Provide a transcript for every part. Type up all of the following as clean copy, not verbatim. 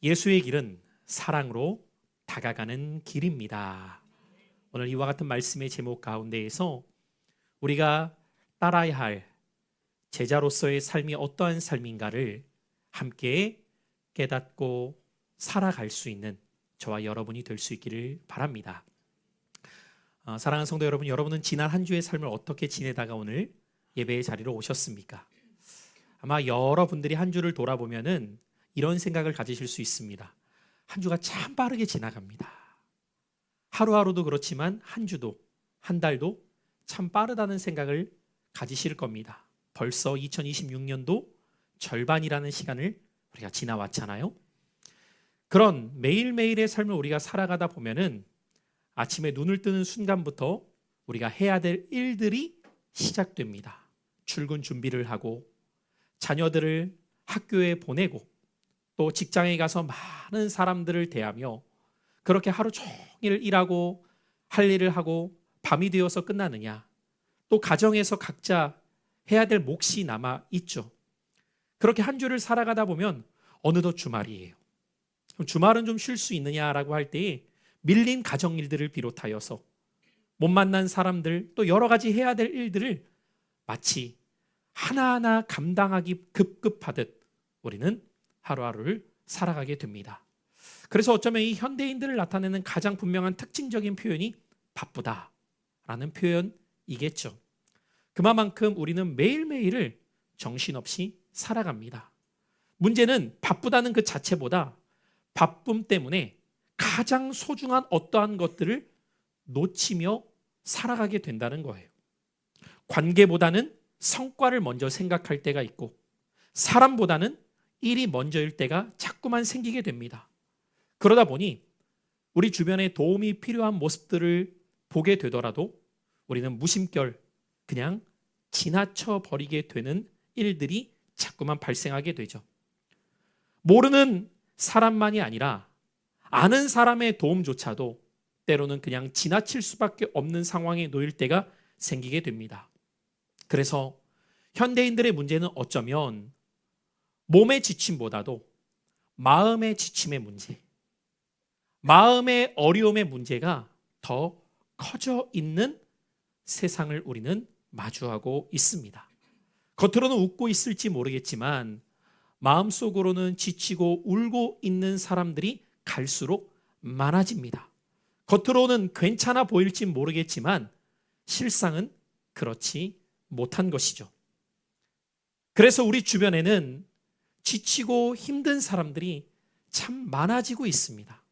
예수의 길은 사랑으로 다가가는 길입니다. 오늘 이와 같은 말씀의 제목 가운데에서 우리가 따라야 할 제자로서의 삶이 어떠한 삶인가를 함께 깨닫고 살아갈 수 있는 저와 여러분이 될 수 있기를 바랍니다. 사랑하는 성도 여러분, 여러분은 지난 한 주의 삶을 어떻게 지내다가 오늘 예배의 자리로 오셨습니까? 아마 여러분들이 한 주를 돌아보면은 이런 생각을 가지실 수 있습니다. 한 주가 참 빠르게 지나갑니다. 하루하루도 그렇지만 한 주도, 한 달도 참 빠르다는 생각을 가지실 겁니다. 벌써 2026년도 절반이라는 시간을 우리가 지나왔잖아요. 그런 매일매일의 삶을 우리가 살아가다 보면은 아침에 눈을 뜨는 순간부터 우리가 해야 될 일들이 시작됩니다. 출근 준비를 하고 자녀들을 학교에 보내고 또 직장에 가서 많은 사람들을 대하며 그렇게 하루 종일 일하고 할 일을 하고 밤이 되어서 끝나느냐, 또 가정에서 각자 해야 될 몫이 남아 있죠. 그렇게 한 주를 살아가다 보면 어느덧 주말이에요. 그럼 주말은 좀 쉴 수 있느냐라고 할 때에 밀린 가정 일들을 비롯하여서 못 만난 사람들 또 여러 가지 해야 될 일들을 마치 하나하나 감당하기 급급하듯 우리는 하루하루를 살아가게 됩니다. 그래서 어쩌면 이 현대인들을 나타내는 가장 분명한 특징적인 표현이 바쁘다라는 표현이겠죠. 그만큼 우리는 매일매일을 정신없이 살아갑니다. 문제는 바쁘다는 그 자체보다 바쁨 때문에 가장 소중한 어떠한 것들을 놓치며 살아가게 된다는 거예요. 관계보다는 성과를 먼저 생각할 때가 있고 사람보다는 일이 먼저일 때가 자꾸만 생기게 됩니다. 그러다 보니 우리 주변에 도움이 필요한 모습들을 보게 되더라도 우리는 무심결 그냥 지나쳐 버리게 되는 일들이 자꾸만 발생하게 되죠. 모르는 사람만이 아니라 아는 사람의 도움조차도 때로는 그냥 지나칠 수밖에 없는 상황에 놓일 때가 생기게 됩니다. 그래서 현대인들의 문제는 어쩌면 몸의 지침보다도 마음의 지침의 문제, 마음의 어려움의 문제가 더 커져 있는 세상을 우리는 마주하고 있습니다. 겉으로는 웃고 있을지 모르겠지만 마음속으로는 지치고 울고 있는 사람들이 갈수록 많아집니다. 겉으로는 괜찮아 보일지 모르겠지만 실상은 그렇지 못한 것이죠. 그래서 우리 주변에는 지치고 힘든 사람들이 참 많아지고 있습니다.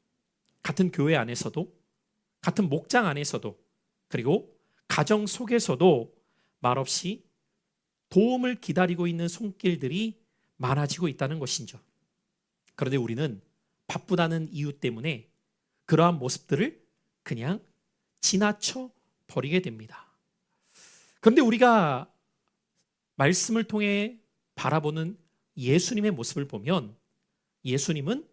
같은 교회 안에서도, 같은 목장 안에서도, 그리고 가정 속에서도 말없이 도움을 기다리고 있는 손길들이 많아지고 있다는 것이죠. 그런데 우리는 바쁘다는 이유 때문에 그러한 모습들을 그냥 지나쳐 버리게 됩니다. 그런데 우리가 말씀을 통해 바라보는 예수님의 모습을 보면 예수님은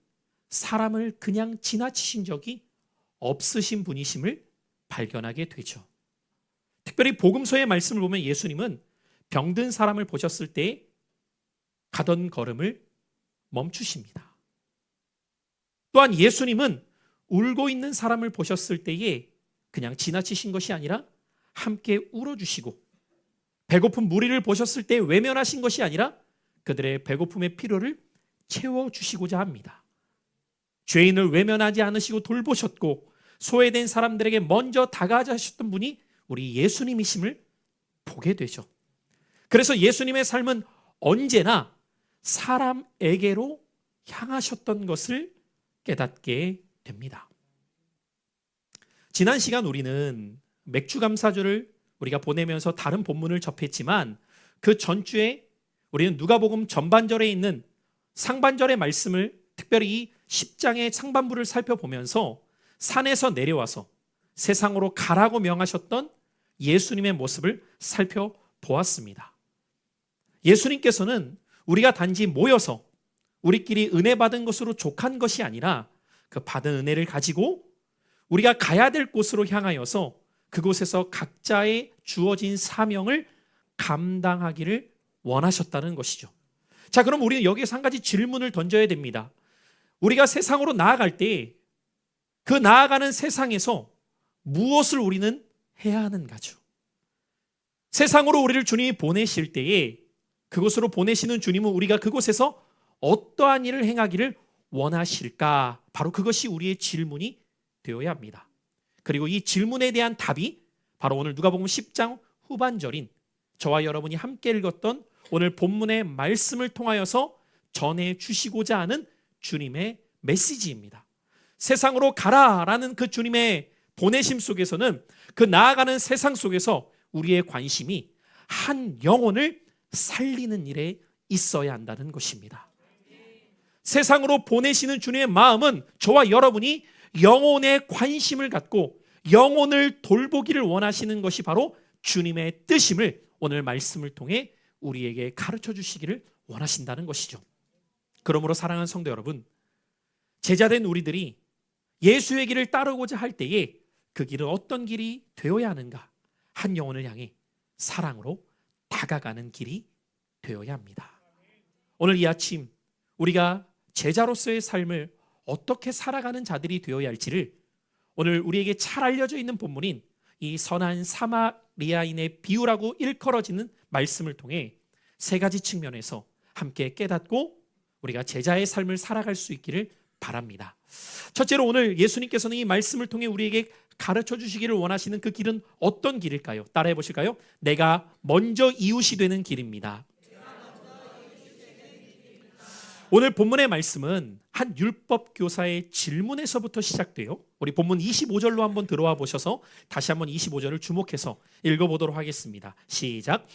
사람을 그냥 지나치신 적이 없으신 분이심을 발견하게 되죠. 특별히 복음서의 말씀을 보면 예수님은 병든 사람을 보셨을 때 가던 걸음을 멈추십니다. 또한 예수님은 울고 있는 사람을 보셨을 때에 그냥 지나치신 것이 아니라 함께 울어주시고 배고픈 무리를 보셨을 때 외면하신 것이 아니라 그들의 배고픔의 필요를 채워주시고자 합니다. 죄인을 외면하지 않으시고 돌보셨고 소외된 사람들에게 먼저 다가가셨던 분이 우리 예수님이심을 보게 되죠. 그래서 예수님의 삶은 언제나 사람에게로 향하셨던 것을 깨닫게 됩니다. 지난 시간 우리는 맥주감사주를 우리가 보내면서 다른 본문을 접했지만 그 전주에 우리는 누가복음 전반절에 있는 상반절의 말씀을 특별히 이 10장의 상반부를 살펴보면서 산에서 내려와서 세상으로 가라고 명하셨던 예수님의 모습을 살펴보았습니다. 예수님께서는 우리가 단지 모여서 우리끼리 은혜 받은 것으로 족한 것이 아니라 그 받은 은혜를 가지고 우리가 가야 될 곳으로 향하여서 그곳에서 각자의 주어진 사명을 감당하기를 원하셨다는 것이죠. 자, 그럼 우리는 여기에서 한 가지 질문을 던져야 됩니다. 우리가 세상으로 나아갈 때 그 나아가는 세상에서 무엇을 우리는 해야 하는가죠? 세상으로 우리를 주님이 보내실 때에 그곳으로 보내시는 주님은 우리가 그곳에서 어떠한 일을 행하기를 원하실까? 바로 그것이 우리의 질문이 되어야 합니다. 그리고 이 질문에 대한 답이 바로 오늘 누가복음 10장 후반절인 저와 여러분이 함께 읽었던 오늘 본문의 말씀을 통하여서 전해 주시고자 하는 주님의 메시지입니다. 세상으로 가라라는 그 주님의 보내심 속에서는 그 나아가는 세상 속에서 우리의 관심이 한 영혼을 살리는 일에 있어야 한다는 것입니다. 세상으로 보내시는 주님의 마음은 저와 여러분이 영혼에 관심을 갖고 영혼을 돌보기를 원하시는 것이 바로 주님의 뜻임을 오늘 말씀을 통해 우리에게 가르쳐 주시기를 원하신다는 것이죠. 그러므로 사랑하는 성도 여러분, 제자된 우리들이 예수의 길을 따르고자 할 때에 그 길은 어떤 길이 되어야 하는가? 한 영혼을 향해 사랑으로 다가가는 길이 되어야 합니다. 오늘 이 아침 우리가 제자로서의 삶을 어떻게 살아가는 자들이 되어야 할지를 오늘 우리에게 잘 알려져 있는 본문인 이 선한 사마리아인의 비유라고 일컬어지는 말씀을 통해 세 가지 측면에서 함께 깨닫고 우리가 제자의 삶을 살아갈 수 있기를 바랍니다. 첫째로 오늘 예수님께서는 이 말씀을 통해 우리에게 가르쳐 주시기를 원하시는 그 길은 어떤 길일까요? 따라해 보실까요? 내가 먼저 이웃이 되는 길입니다. 오늘 본문의 말씀은 한 율법 교사의 질문에서부터 시작돼요. 우리 본문 25절로 한번 들어와 보셔서 다시 한번 25절을 주목해서 읽어보도록 하겠습니다. 시작.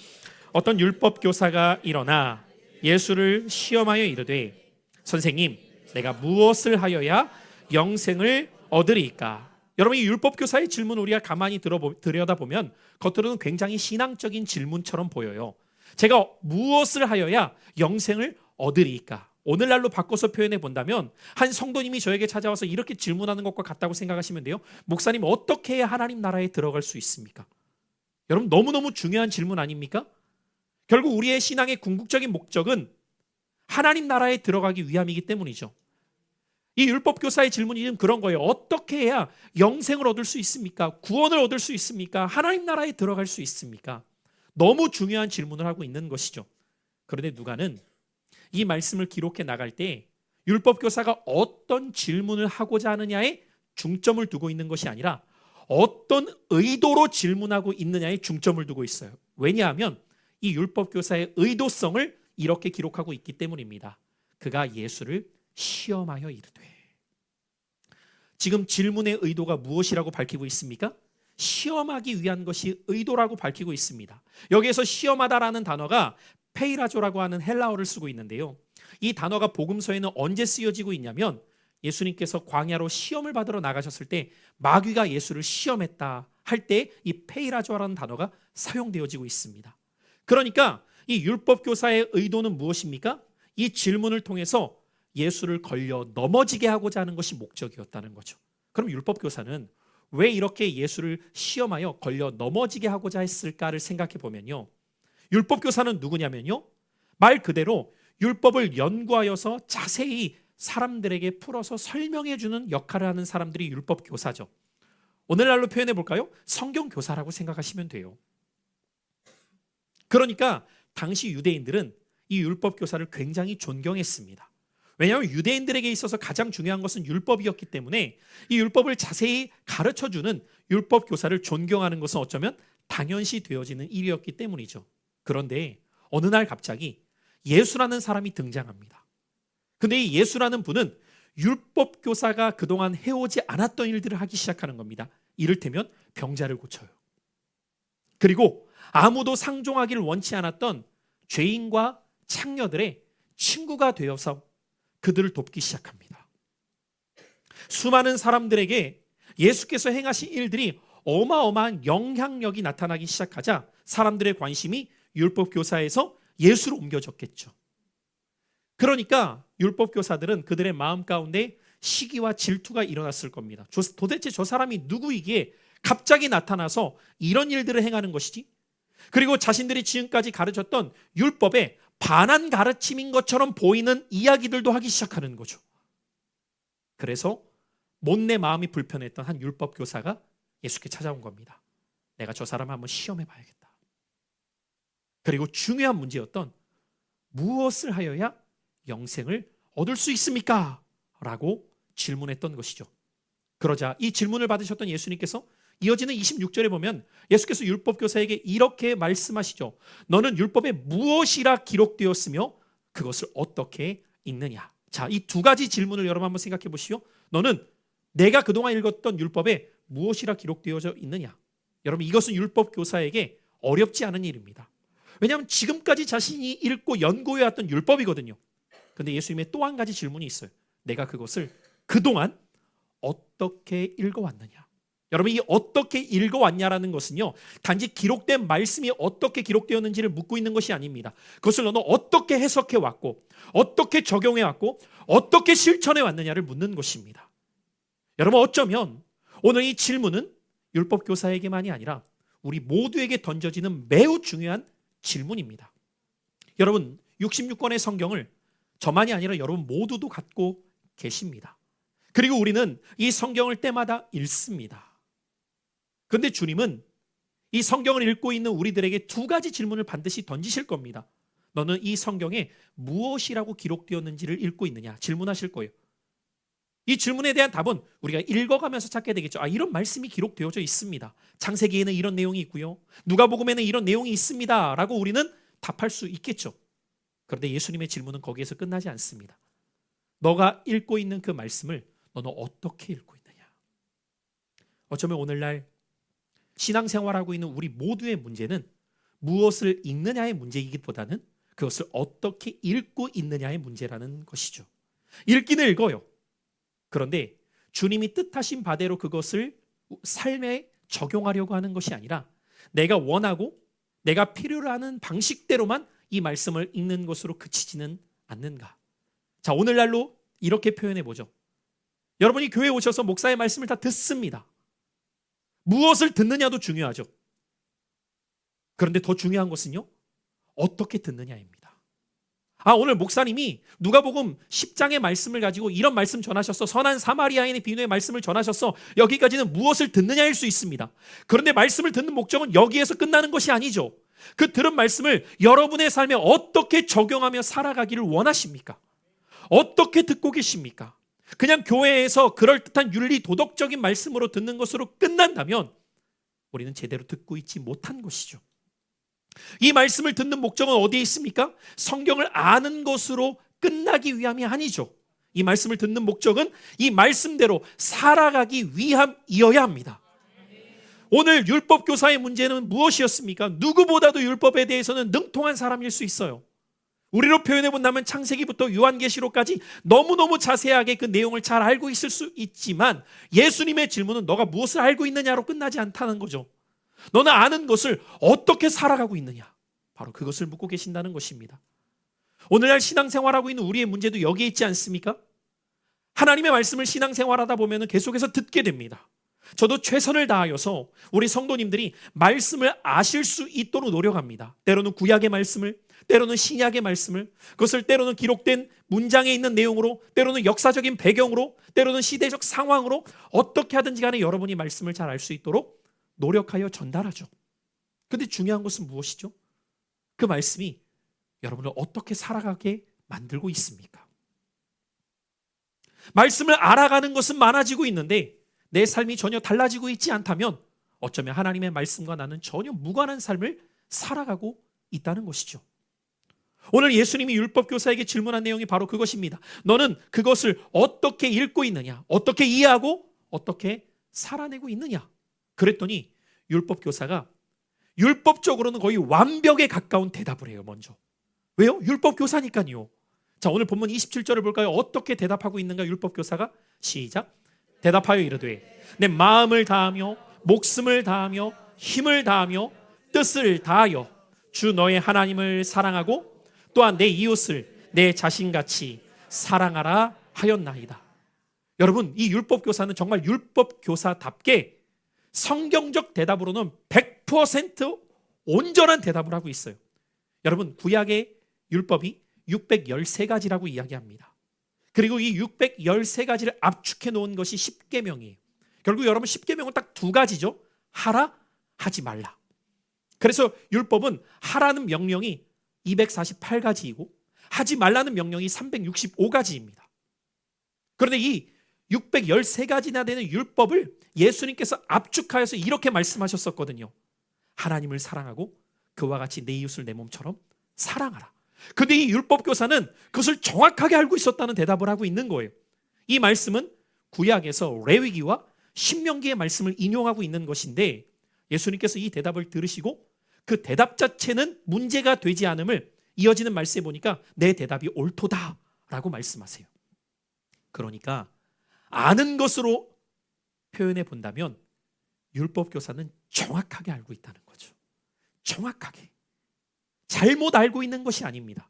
어떤 율법 교사가 일어나 예수를 시험하여 이르되 선생님, 내가 무엇을 하여야 영생을 얻으리까? 여러분, 이 율법 교사의 질문 우리가 가만히 들여다보면 겉으로는 굉장히 신앙적인 질문처럼 보여요. 제가 무엇을 하여야 영생을 얻으리까? 오늘날로 바꿔서 표현해 본다면 한 성도님이 저에게 찾아와서 이렇게 질문하는 것과 같다고 생각하시면 돼요. 목사님, 어떻게 해야 하나님 나라에 들어갈 수 있습니까? 여러분, 너무너무 중요한 질문 아닙니까? 결국 우리의 신앙의 궁극적인 목적은 하나님 나라에 들어가기 위함이기 때문이죠. 이 율법 교사의 질문이 지금 그런 거예요. 어떻게 해야 영생을 얻을 수 있습니까? 구원을 얻을 수 있습니까? 하나님 나라에 들어갈 수 있습니까? 너무 중요한 질문을 하고 있는 것이죠. 그런데 누가는 이 말씀을 기록해 나갈 때 율법 교사가 어떤 질문을 하고자 하느냐에 중점을 두고 있는 것이 아니라 어떤 의도로 질문하고 있느냐에 중점을 두고 있어요. 왜냐하면 이 율법 교사의 의도성을 이렇게 기록하고 있기 때문입니다. 그가 예수를 시험하여 이르되. 지금 질문의 의도가 무엇이라고 밝히고 있습니까? 시험하기 위한 것이 의도라고 밝히고 있습니다. 여기에서 시험하다라는 단어가 페이라조라고 하는 헬라어를 쓰고 있는데요. 이 단어가 복음서에는 언제 쓰여지고 있냐면 예수님께서 광야로 시험을 받으러 나가셨을 때 마귀가 예수를 시험했다 할 때 이 페이라조라는 단어가 사용되어지고 있습니다. 그러니까 이 율법 교사의 의도는 무엇입니까? 이 질문을 통해서 예수를 걸려 넘어지게 하고자 하는 것이 목적이었다는 거죠. 그럼 율법 교사는 왜 이렇게 예수를 시험하여 걸려 넘어지게 하고자 했을까를 생각해 보면요. 율법 교사는 누구냐면요. 말 그대로 율법을 연구하여서 자세히 사람들에게 풀어서 설명해 주는 역할을 하는 사람들이 율법 교사죠. 오늘날로 표현해 볼까요? 성경 교사라고 생각하시면 돼요. 그러니까 당시 유대인들은 이 율법 교사를 굉장히 존경했습니다. 왜냐하면 유대인들에게 있어서 가장 중요한 것은 율법이었기 때문에 이 율법을 자세히 가르쳐주는 율법 교사를 존경하는 것은 어쩌면 당연시 되어지는 일이었기 때문이죠. 그런데 어느 날 갑자기 예수라는 사람이 등장합니다. 근데 이 예수라는 분은 율법 교사가 그동안 해오지 않았던 일들을 하기 시작하는 겁니다. 이를테면 병자를 고쳐요. 그리고 아무도 상종하기를 원치 않았던 죄인과 창녀들의 친구가 되어서 그들을 돕기 시작합니다. 수많은 사람들에게 예수께서 행하신 일들이 어마어마한 영향력이 나타나기 시작하자 사람들의 관심이 율법 교사에서 예수로 옮겨졌겠죠. 그러니까 율법 교사들은 그들의 마음 가운데 시기와 질투가 일어났을 겁니다. 도대체 저 사람이 누구이기에 갑자기 나타나서 이런 일들을 행하는 것이지? 그리고 자신들이 지금까지 가르쳤던 율법에 반한 가르침인 것처럼 보이는 이야기들도 하기 시작하는 거죠. 그래서 못내 마음이 불편했던 한 율법 교사가 예수께 찾아온 겁니다. 내가 저 사람 한번 시험해 봐야겠다. 그리고 중요한 문제였던 무엇을 하여야 영생을 얻을 수 있습니까? 라고 질문했던 것이죠. 그러자 이 질문을 받으셨던 예수님께서 이어지는 26절에 보면 예수께서 율법 교사에게 이렇게 말씀하시죠. 너는 율법에 무엇이라 기록되었으며 그것을 어떻게 읽느냐. 자, 이 두 가지 질문을 여러분 한번 생각해 보시오. 너는 내가 그동안 읽었던 율법에 무엇이라 기록되어져 있느냐. 여러분, 이것은 율법 교사에게 어렵지 않은 일입니다. 왜냐하면 지금까지 자신이 읽고 연구해왔던 율법이거든요. 그런데 예수님의 또 한 가지 질문이 있어요. 내가 그것을 그동안 어떻게 읽어왔느냐. 여러분, 이 어떻게 읽어왔냐라는 것은요, 단지 기록된 말씀이 어떻게 기록되었는지를 묻고 있는 것이 아닙니다. 그것을 너는 어떻게 해석해왔고 어떻게 적용해왔고 어떻게 실천해왔느냐를 묻는 것입니다. 여러분, 어쩌면 오늘 이 질문은 율법 교사에게만이 아니라 우리 모두에게 던져지는 매우 중요한 질문입니다. 여러분, 66권의 성경을 저만이 아니라 여러분 모두도 갖고 계십니다. 그리고 우리는 이 성경을 때마다 읽습니다. 그런데 주님은 이 성경을 읽고 있는 우리들에게 두 가지 질문을 반드시 던지실 겁니다. 너는 이 성경에 무엇이라고 기록되었는지를 읽고 있느냐 질문하실 거예요. 이 질문에 대한 답은 우리가 읽어가면서 찾게 되겠죠. 아, 이런 말씀이 기록되어져 있습니다. 창세기에는 이런 내용이 있고요. 누가복음에는 이런 내용이 있습니다. 라고 우리는 답할 수 있겠죠. 그런데 예수님의 질문은 거기에서 끝나지 않습니다. 너가 읽고 있는 그 말씀을 너는 어떻게 읽고 있느냐. 어쩌면 오늘날 신앙생활하고 있는 우리 모두의 문제는 무엇을 읽느냐의 문제이기보다는 그것을 어떻게 읽고 있느냐의 문제라는 것이죠. 읽기는 읽어요. 그런데 주님이 뜻하신 바대로 그것을 삶에 적용하려고 하는 것이 아니라 내가 원하고 내가 필요로 하는 방식대로만 이 말씀을 읽는 것으로 그치지는 않는가. 자, 오늘날로 이렇게 표현해 보죠. 여러분이 교회에 오셔서 목사의 말씀을 다 듣습니다. 무엇을 듣느냐도 중요하죠. 그런데 더 중요한 것은요, 어떻게 듣느냐입니다. 아, 오늘 목사님이 누가복음 10장의 말씀을 가지고 이런 말씀 전하셨어. 선한 사마리아인의 비유의 말씀을 전하셨어. 여기까지는 무엇을 듣느냐일 수 있습니다. 그런데 말씀을 듣는 목적은 여기에서 끝나는 것이 아니죠. 그 들은 말씀을 여러분의 삶에 어떻게 적용하며 살아가기를 원하십니까? 어떻게 듣고 계십니까? 그냥 교회에서 그럴듯한 윤리 도덕적인 말씀으로 듣는 것으로 끝난다면 우리는 제대로 듣고 있지 못한 것이죠. 이 말씀을 듣는 목적은 어디에 있습니까? 성경을 아는 것으로 끝나기 위함이 아니죠. 이 말씀을 듣는 목적은 이 말씀대로 살아가기 위함이어야 합니다. 오늘 율법 교사의 문제는 무엇이었습니까? 누구보다도 율법에 대해서는 능통한 사람일 수 있어요. 우리로 표현해 본다면 창세기부터 요한계시록까지 너무너무 자세하게 그 내용을 잘 알고 있을 수 있지만 예수님의 질문은 너가 무엇을 알고 있느냐로 끝나지 않다는 거죠. 너는 아는 것을 어떻게 살아가고 있느냐, 바로 그것을 묻고 계신다는 것입니다. 오늘날 신앙생활하고 있는 우리의 문제도 여기에 있지 않습니까? 하나님의 말씀을 신앙생활하다 보면 계속해서 듣게 됩니다. 저도 최선을 다하여서 우리 성도님들이 말씀을 아실 수 있도록 노력합니다. 때로는 구약의 말씀을, 때로는 신약의 말씀을, 그것을 때로는 기록된 문장에 있는 내용으로, 때로는 역사적인 배경으로, 때로는 시대적 상황으로 어떻게 하든지 간에 여러분이 말씀을 잘 알 수 있도록 노력하여 전달하죠. 그런데 중요한 것은 무엇이죠? 그 말씀이 여러분을 어떻게 살아가게 만들고 있습니까? 말씀을 알아가는 것은 많아지고 있는데 내 삶이 전혀 달라지고 있지 않다면 어쩌면 하나님의 말씀과 나는 전혀 무관한 삶을 살아가고 있다는 것이죠. 오늘 예수님이 율법교사에게 질문한 내용이 바로 그것입니다. 너는 그것을 어떻게 읽고 있느냐, 어떻게 이해하고 어떻게 살아내고 있느냐. 그랬더니 율법교사가 율법적으로는 거의 완벽에 가까운 대답을 해요. 먼저. 왜요? 율법교사니까요. 자, 오늘 본문 27절을 볼까요? 어떻게 대답하고 있는가? 율법교사가 시작. 대답하여 이르되 내 마음을 다하며 목숨을 다하며 힘을 다하며 뜻을 다하여 주 너의 하나님을 사랑하고 또한 내 이웃을 내 자신같이 사랑하라 하였나이다. 여러분, 이 율법교사는 정말 율법교사답게 성경적 대답으로는 100% 온전한 대답을 하고 있어요. 여러분, 구약의 율법이 613가지라고 이야기합니다. 그리고 이 613가지를 압축해 놓은 것이 십계명이에요. 결국 여러분 십계명은 딱 두 가지죠. 하라, 하지 말라. 그래서 율법은 하라는 명령이 248가지이고 하지 말라는 명령이 365가지입니다. 그런데 이 613가지나 되는 율법을 예수님께서 압축하여서 이렇게 말씀하셨었거든요. 하나님을 사랑하고 그와 같이 내 이웃을 내 몸처럼 사랑하라. 근데 이 율법교사는 그것을 정확하게 알고 있었다는 대답을 하고 있는 거예요. 이 말씀은 구약에서 레위기와 신명기의 말씀을 인용하고 있는 것인데 예수님께서 이 대답을 들으시고 그 대답 자체는 문제가 되지 않음을 이어지는 말씀에 보니까 내 대답이 옳도다라고 말씀하세요. 그러니까 아는 것으로 표현해 본다면 율법교사는 정확하게 알고 있다는 거죠. 정확하게. 잘못 알고 있는 것이 아닙니다.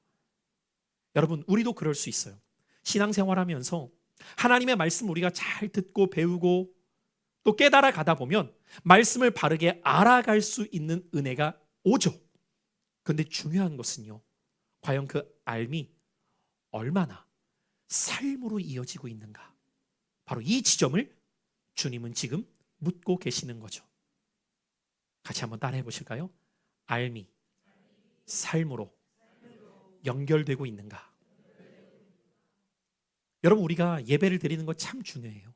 여러분, 우리도 그럴 수 있어요. 신앙생활하면서 하나님의 말씀 우리가 잘 듣고 배우고 또 깨달아 가다 보면 말씀을 바르게 알아갈 수 있는 은혜가 오죠. 그런데 중요한 것은요, 과연 그 알미 얼마나 삶으로 이어지고 있는가. 바로 이 지점을 주님은 지금 묻고 계시는 거죠. 같이 한번 따라해 보실까요? 알미, 삶으로 연결되고 있는가. 여러분, 우리가 예배를 드리는 거 참 중요해요.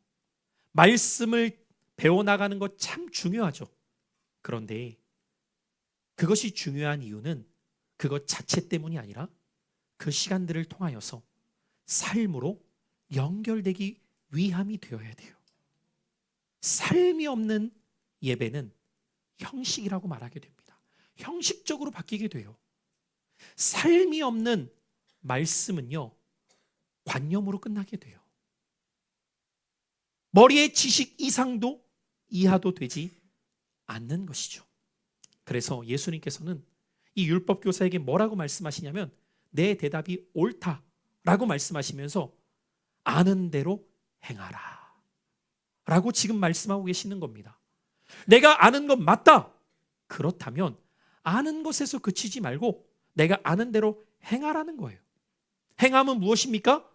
말씀을 배워나가는 거 참 중요하죠. 그런데 그것이 중요한 이유는 그것 자체 때문이 아니라 그 시간들을 통하여서 삶으로 연결되기 위함이 되어야 돼요. 삶이 없는 예배는 형식이라고 말하게 됩니다. 형식적으로 바뀌게 돼요. 삶이 없는 말씀은요, 관념으로 끝나게 돼요. 머리의 지식 이상도 이하도 되지 않는 것이죠. 그래서 예수님께서는 이 율법교사에게 뭐라고 말씀하시냐면 내 대답이 옳다라고 말씀하시면서 아는 대로 행하라 라고 지금 말씀하고 계시는 겁니다. 내가 아는 건 맞다. 그렇다면 아는 것에서 그치지 말고 내가 아는 대로 행하라는 거예요. 행함은 무엇입니까?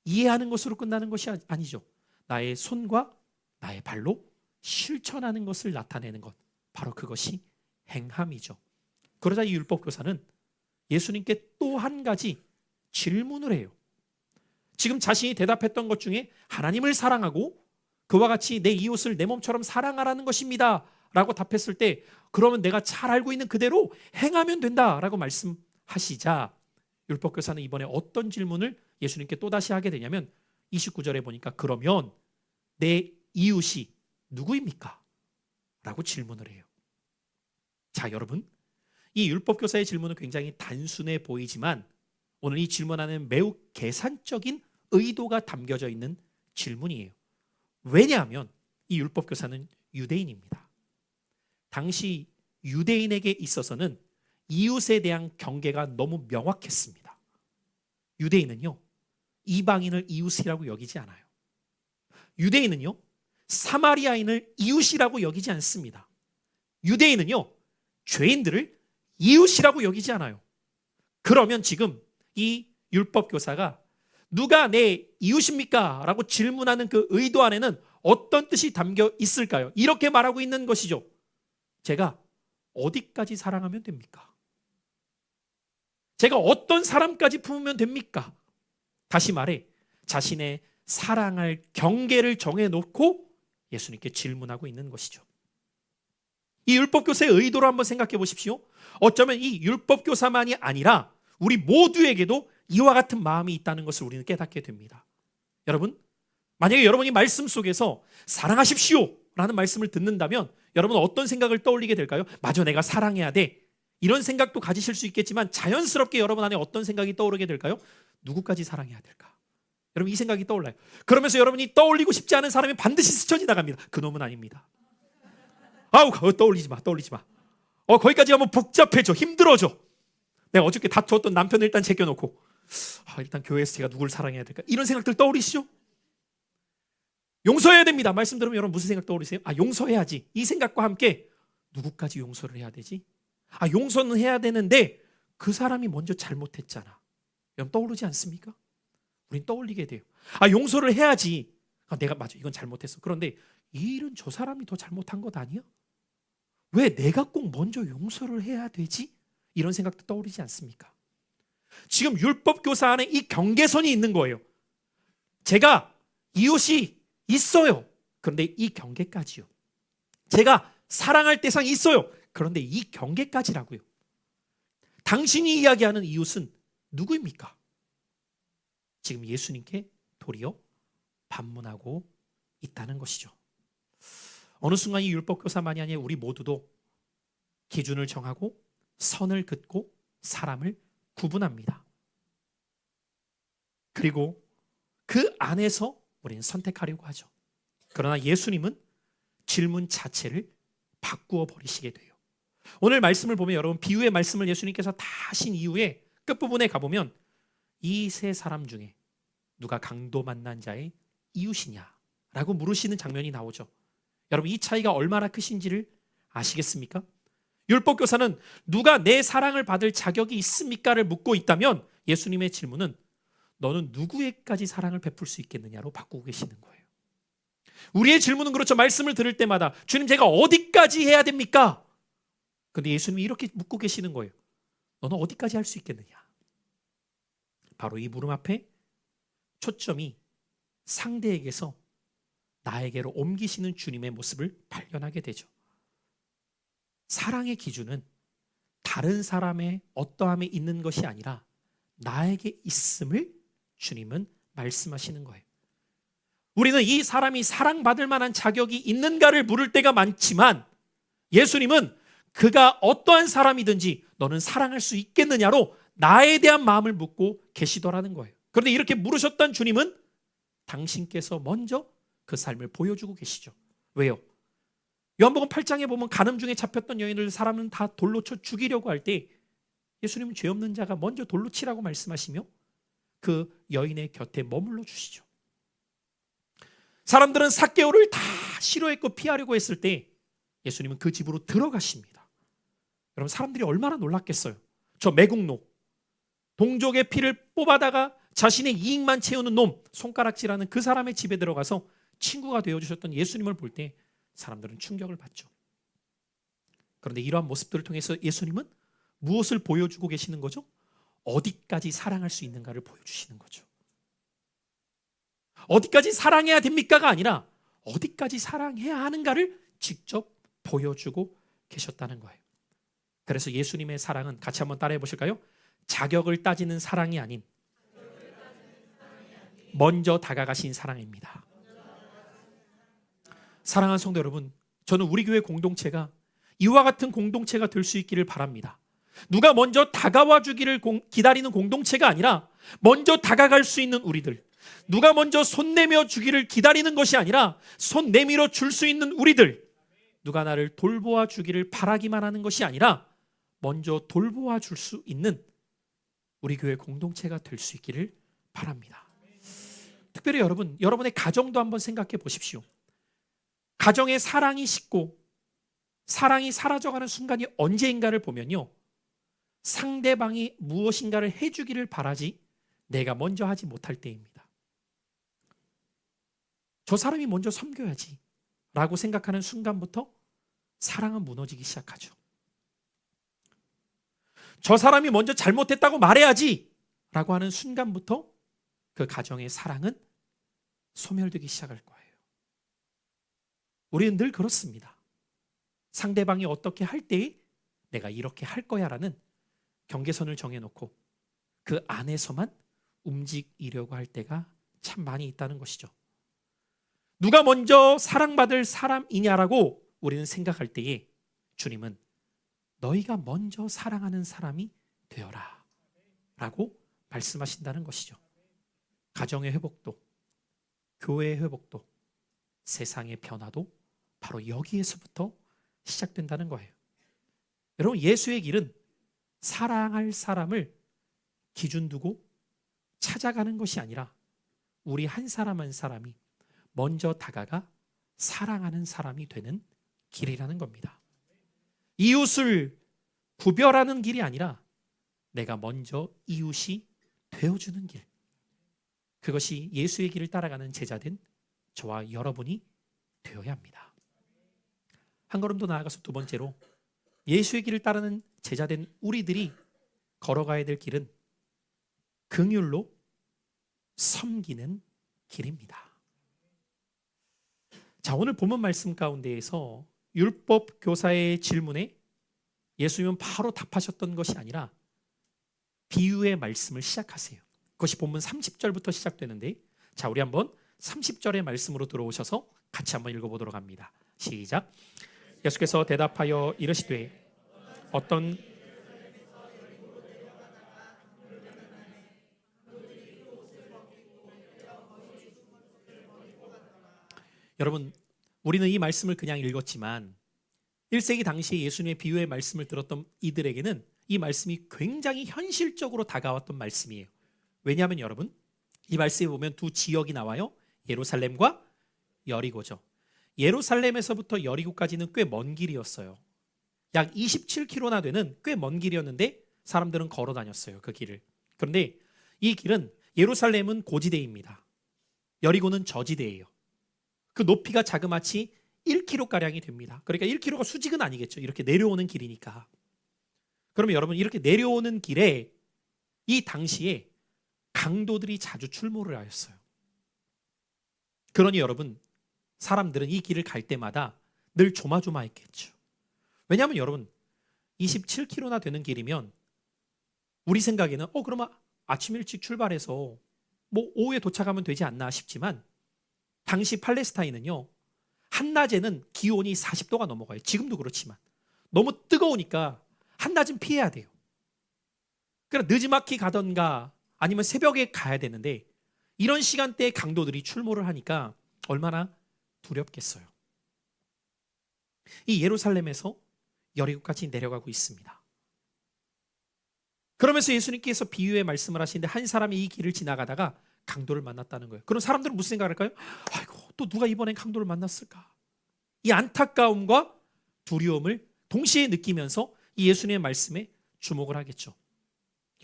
이해하는 것으로 끝나는 것이 아니죠. 나의 손과 나의 발로 실천하는 것을 나타내는 것, 바로 그것이 행함이죠. 그러자 이 율법교사는 예수님께 또 한 가지 질문을 해요. 지금 자신이 대답했던 것 중에 하나님을 사랑하고 그와 같이 내 이웃을 내 몸처럼 사랑하라는 것입니다 라고 답했을 때, 그러면 내가 잘 알고 있는 그대로 행하면 된다라고 말씀하시자 율법교사는 이번에 어떤 질문을 예수님께 또다시 하게 되냐면 29절에 보니까 그러면 내 이웃이 누구입니까? 라고 질문을 해요. 자, 여러분, 이 율법교사의 질문은 굉장히 단순해 보이지만 오늘 이 질문 안에는 매우 계산적인 의도가 담겨져 있는 질문이에요. 왜냐하면 이 율법교사는 유대인입니다. 당시 유대인에게 있어서는 이웃에 대한 경계가 너무 명확했습니다. 유대인은요, 이방인을 이웃이라고 여기지 않아요. 유대인은요, 사마리아인을 이웃이라고 여기지 않습니다. 유대인은요, 죄인들을 이웃이라고 여기지 않아요. 그러면 지금 이 율법교사가 누가 내 이웃입니까? 라고 질문하는 그 의도 안에는 어떤 뜻이 담겨 있을까요? 이렇게 말하고 있는 것이죠. 제가 어디까지 사랑하면 됩니까? 제가 어떤 사람까지 품으면 됩니까? 다시 말해 자신의 사랑할 경계를 정해놓고 예수님께 질문하고 있는 것이죠. 이 율법교사의 의도를 한번 생각해 보십시오. 어쩌면 이 율법교사만이 아니라 우리 모두에게도 이와 같은 마음이 있다는 것을 우리는 깨닫게 됩니다. 여러분, 만약에 여러분이 말씀 속에서 사랑하십시오 라는 말씀을 듣는다면 여러분은 어떤 생각을 떠올리게 될까요? 마저 내가 사랑해야 돼. 이런 생각도 가지실 수 있겠지만 자연스럽게 여러분 안에 어떤 생각이 떠오르게 될까요? 누구까지 사랑해야 될까? 여러분, 이 생각이 떠올라요. 그러면서 여러분이 떠올리고 싶지 않은 사람이 반드시 스쳐 지나갑니다. 그놈은 아닙니다. 아우, 떠올리지 마. 거기까지 가면 복잡해져. 힘들어져. 내가 어저께 다투었던 남편을 일단 제껴놓고 일단 교회에서 제가 누굴 사랑해야 될까? 이런 생각들 떠오르시죠? 용서해야 됩니다. 말씀 들으면 여러분 무슨 생각 떠오르세요? 용서해야지. 이 생각과 함께 누구까지 용서를 해야 되지? 용서는 해야 되는데 그 사람이 먼저 잘못했잖아. 여러분 떠오르지 않습니까? 우린 떠올리게 돼요. 용서를 해야지. 내가 맞아, 이건 잘못했어. 그런데 이 일은 저 사람이 더 잘못한 것 아니야? 왜 내가 꼭 먼저 용서를 해야 되지? 이런 생각도 떠오르지 않습니까? 지금 율법교사 안에 이 경계선이 있는 거예요. 제가 이웃이 있어요. 그런데 이 경계까지요. 제가 사랑할 대상이 있어요. 그런데 이 경계까지라고요. 당신이 이야기하는 이웃은 누구입니까? 지금 예수님께 도리어 반문하고 있다는 것이죠. 어느 순간 이 율법교사만이 아니라 우리 모두도 기준을 정하고 선을 긋고 사람을 구분합니다. 그리고 그 안에서 우리는 선택하려고 하죠. 그러나 예수님은 질문 자체를 바꾸어 버리시게 돼요. 오늘 말씀을 보면 여러분, 비유의 말씀을 예수님께서 다 하신 이후에 끝부분에 가보면 이 세 사람 중에 누가 강도 만난 자의 이웃이냐라고 물으시는 장면이 나오죠. 여러분, 이 차이가 얼마나 크신지를 아시겠습니까? 율법교사는 누가 내 사랑을 받을 자격이 있습니까를 묻고 있다면 예수님의 질문은 너는 누구에까지 사랑을 베풀 수 있겠느냐로 바꾸고 계시는 거예요. 우리의 질문은 그렇죠. 말씀을 들을 때마다 주님, 제가 어디까지 해야 됩니까? 근데 예수님이 이렇게 묻고 계시는 거예요. 너는 어디까지 할 수 있겠느냐? 바로 이 물음 앞에 초점이 상대에게서 나에게로 옮기시는 주님의 모습을 발견하게 되죠. 사랑의 기준은 다른 사람의 어떠함에 있는 것이 아니라 나에게 있음을 주님은 말씀하시는 거예요. 우리는 이 사람이 사랑받을 만한 자격이 있는가를 물을 때가 많지만 예수님은 그가 어떠한 사람이든지 너는 사랑할 수 있겠느냐로 나에 대한 마음을 묻고 계시더라는 거예요. 그런데 이렇게 물으셨던 주님은 당신께서 먼저 그 삶을 보여주고 계시죠. 왜요? 요한복음 8장에 보면 간음 중에 잡혔던 여인을 사람은 다 돌로 쳐 죽이려고 할 때 예수님은 죄 없는 자가 먼저 돌로 치라고 말씀하시며 그 여인의 곁에 머물러 주시죠. 사람들은 삭개오를 다 싫어했고 피하려고 했을 때 예수님은 그 집으로 들어가십니다. 여러분, 사람들이 얼마나 놀랐겠어요. 저 매국노, 동족의 피를 뽑아다가 자신의 이익만 채우는 놈, 손가락질하는 그 사람의 집에 들어가서 친구가 되어주셨던 예수님을 볼 때 사람들은 충격을 받죠. 그런데 이러한 모습들을 통해서 예수님은 무엇을 보여주고 계시는 거죠? 어디까지 사랑할 수 있는가를 보여주시는 거죠. 어디까지 사랑해야 됩니까가 아니라 어디까지 사랑해야 하는가를 직접 보여주고 계셨다는 거예요. 그래서 예수님의 사랑은 같이 한번 따라해 보실까요? 자격을 따지는 사랑이 아닌 먼저 다가가신 사랑입니다. 사랑하는 성도 여러분, 저는 우리 교회 공동체가 이와 같은 공동체가 될 수 있기를 바랍니다. 누가 먼저 다가와 주기를 기다리는 공동체가 아니라 먼저 다가갈 수 있는 우리들, 누가 먼저 손 내밀어 주기를 기다리는 것이 아니라 손 내밀어 줄 수 있는 우리들, 누가 나를 돌보아 주기를 바라기만 하는 것이 아니라 먼저 돌보아 줄 수 있는 우리 교회 공동체가 될 수 있기를 바랍니다. 특별히 여러분의 가정도 한번 생각해 보십시오. 가정에 사랑이 식고 사랑이 사라져가는 순간이 언제인가를 보면요, 상대방이 무엇인가를 해주기를 바라지 내가 먼저 하지 못할 때입니다. 저 사람이 먼저 섬겨야지 라고 생각하는 순간부터 사랑은 무너지기 시작하죠. 저 사람이 먼저 잘못했다고 말해야지 라고 하는 순간부터 그 가정의 사랑은 소멸되기 시작할 거예요. 우리는 늘 그렇습니다. 상대방이 어떻게 할 때에 내가 이렇게 할 거야 라는 경계선을 정해놓고 그 안에서만 움직이려고 할 때가 참 많이 있다는 것이죠. 누가 먼저 사랑받을 사람이냐라고 우리는 생각할 때에 주님은 너희가 먼저 사랑하는 사람이 되어라 라고 말씀하신다는 것이죠. 가정의 회복도, 교회의 회복도, 세상의 변화도 바로 여기에서부터 시작된다는 거예요. 여러분, 예수의 길은 사랑할 사람을 기준 두고 찾아가는 것이 아니라 우리 한 사람 한 사람이 먼저 다가가 사랑하는 사람이 되는 길이라는 겁니다. 이웃을 구별하는 길이 아니라 내가 먼저 이웃이 되어주는 길. 그것이 예수의 길을 따라가는 제자된 저와 여러분이 되어야 합니다. 한 걸음 더 나아가서 두 번째로 예수의 길을 따르는 제자된 우리들이 걸어가야 될 길은 긍휼로 섬기는 길입니다. 자, 오늘 본문 말씀 가운데에서 율법 교사의 질문에 예수님은 바로 답하셨던 것이 아니라 비유의 말씀을 시작하세요. 그것이 본문 30절부터 시작되는데, 자, 우리 한번 30절의 말씀으로 들어오셔서 같이 한번 읽어보도록 합니다. 시작. 예수께서 대답하여 이르시되 어떤 여러분, 우리는 이 말씀을 그냥 읽었지만 1세기 당시에 예수님의 비유의 말씀을 들었던 이들에게는 이 말씀이 굉장히 현실적으로 다가왔던 말씀이에요. 왜냐하면 여러분, 이 말씀에 보면 두 지역이 나와요. 예루살렘과 여리고죠. 예루살렘에서부터 여리고까지는 꽤 먼 길이었어요. 약 27km나 되는 꽤 먼 길이었는데 사람들은 걸어 다녔어요, 그 길을. 그런데 이 길은, 예루살렘은 고지대입니다. 여리고는 저지대예요. 그 높이가 자그마치 1km가량이 됩니다. 그러니까 1km가 수직은 아니겠죠. 이렇게 내려오는 길이니까. 그러면 여러분, 이렇게 내려오는 길에 이 당시에 강도들이 자주 출몰을 하였어요. 그러니 여러분, 사람들은 이 길을 갈 때마다 늘 조마조마했겠죠. 왜냐하면 여러분, 27km나 되는 길이면 우리 생각에는 그러면 아침 일찍 출발해서 뭐 오후에 도착하면 되지 않나 싶지만, 당시 팔레스타인은요, 한낮에는 기온이 40도가 넘어가요. 지금도 그렇지만 너무 뜨거우니까 한낮은 피해야 돼요. 그러니까 늦지막히 가던가 아니면 새벽에 가야 되는데, 이런 시간대에 강도들이 출몰을 하니까 얼마나 두렵겠어요. 이 예루살렘에서 여리고까지 내려가고 있습니다. 그러면서 예수님께서 비유의 말씀을 하시는데, 한 사람이 이 길을 지나가다가 강도를 만났다는 거예요. 그럼 사람들은 무슨 생각을 할까요? 아이고, 또 누가 이번엔 강도를 만났을까? 이 안타까움과 두려움을 동시에 느끼면서 이 예수님의 말씀에 주목을 하겠죠.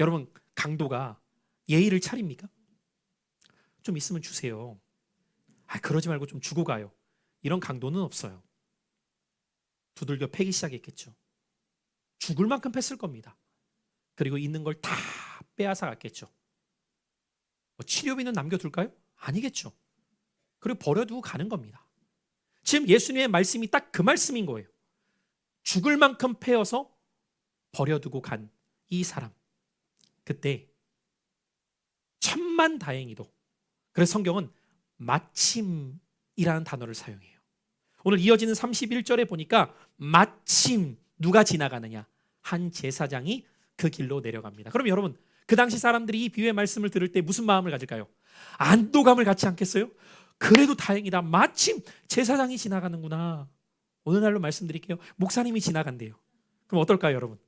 여러분, 강도가 예의를 차립니까? 좀 있으면 주세요. 그러지 말고 좀 주고 가요. 이런 강도는 없어요. 두들겨 패기 시작했겠죠. 죽을 만큼 팼을 겁니다. 그리고 있는 걸 다 빼앗아 갔겠죠. 치료비는 남겨둘까요? 아니겠죠. 그리고 버려두고 가는 겁니다. 지금 예수님의 말씀이 딱 그 말씀인 거예요. 죽을 만큼 패어서 버려두고 간 이 사람. 그때 천만다행히도, 그래서 성경은 마침이라는 단어를 사용해요. 오늘 이어지는 31절에 보니까 마침 누가 지나가느냐? 한 제사장이 그 길로 내려갑니다. 그럼 여러분, 그 당시 사람들이 이 비유의 말씀을 들을 때 무슨 마음을 가질까요? 안도감을 갖지 않겠어요? 그래도 다행이다. 마침 제사장이 지나가는구나. 오늘날로 말씀드릴게요. 목사님이 지나간대요. 그럼 어떨까요, 여러분?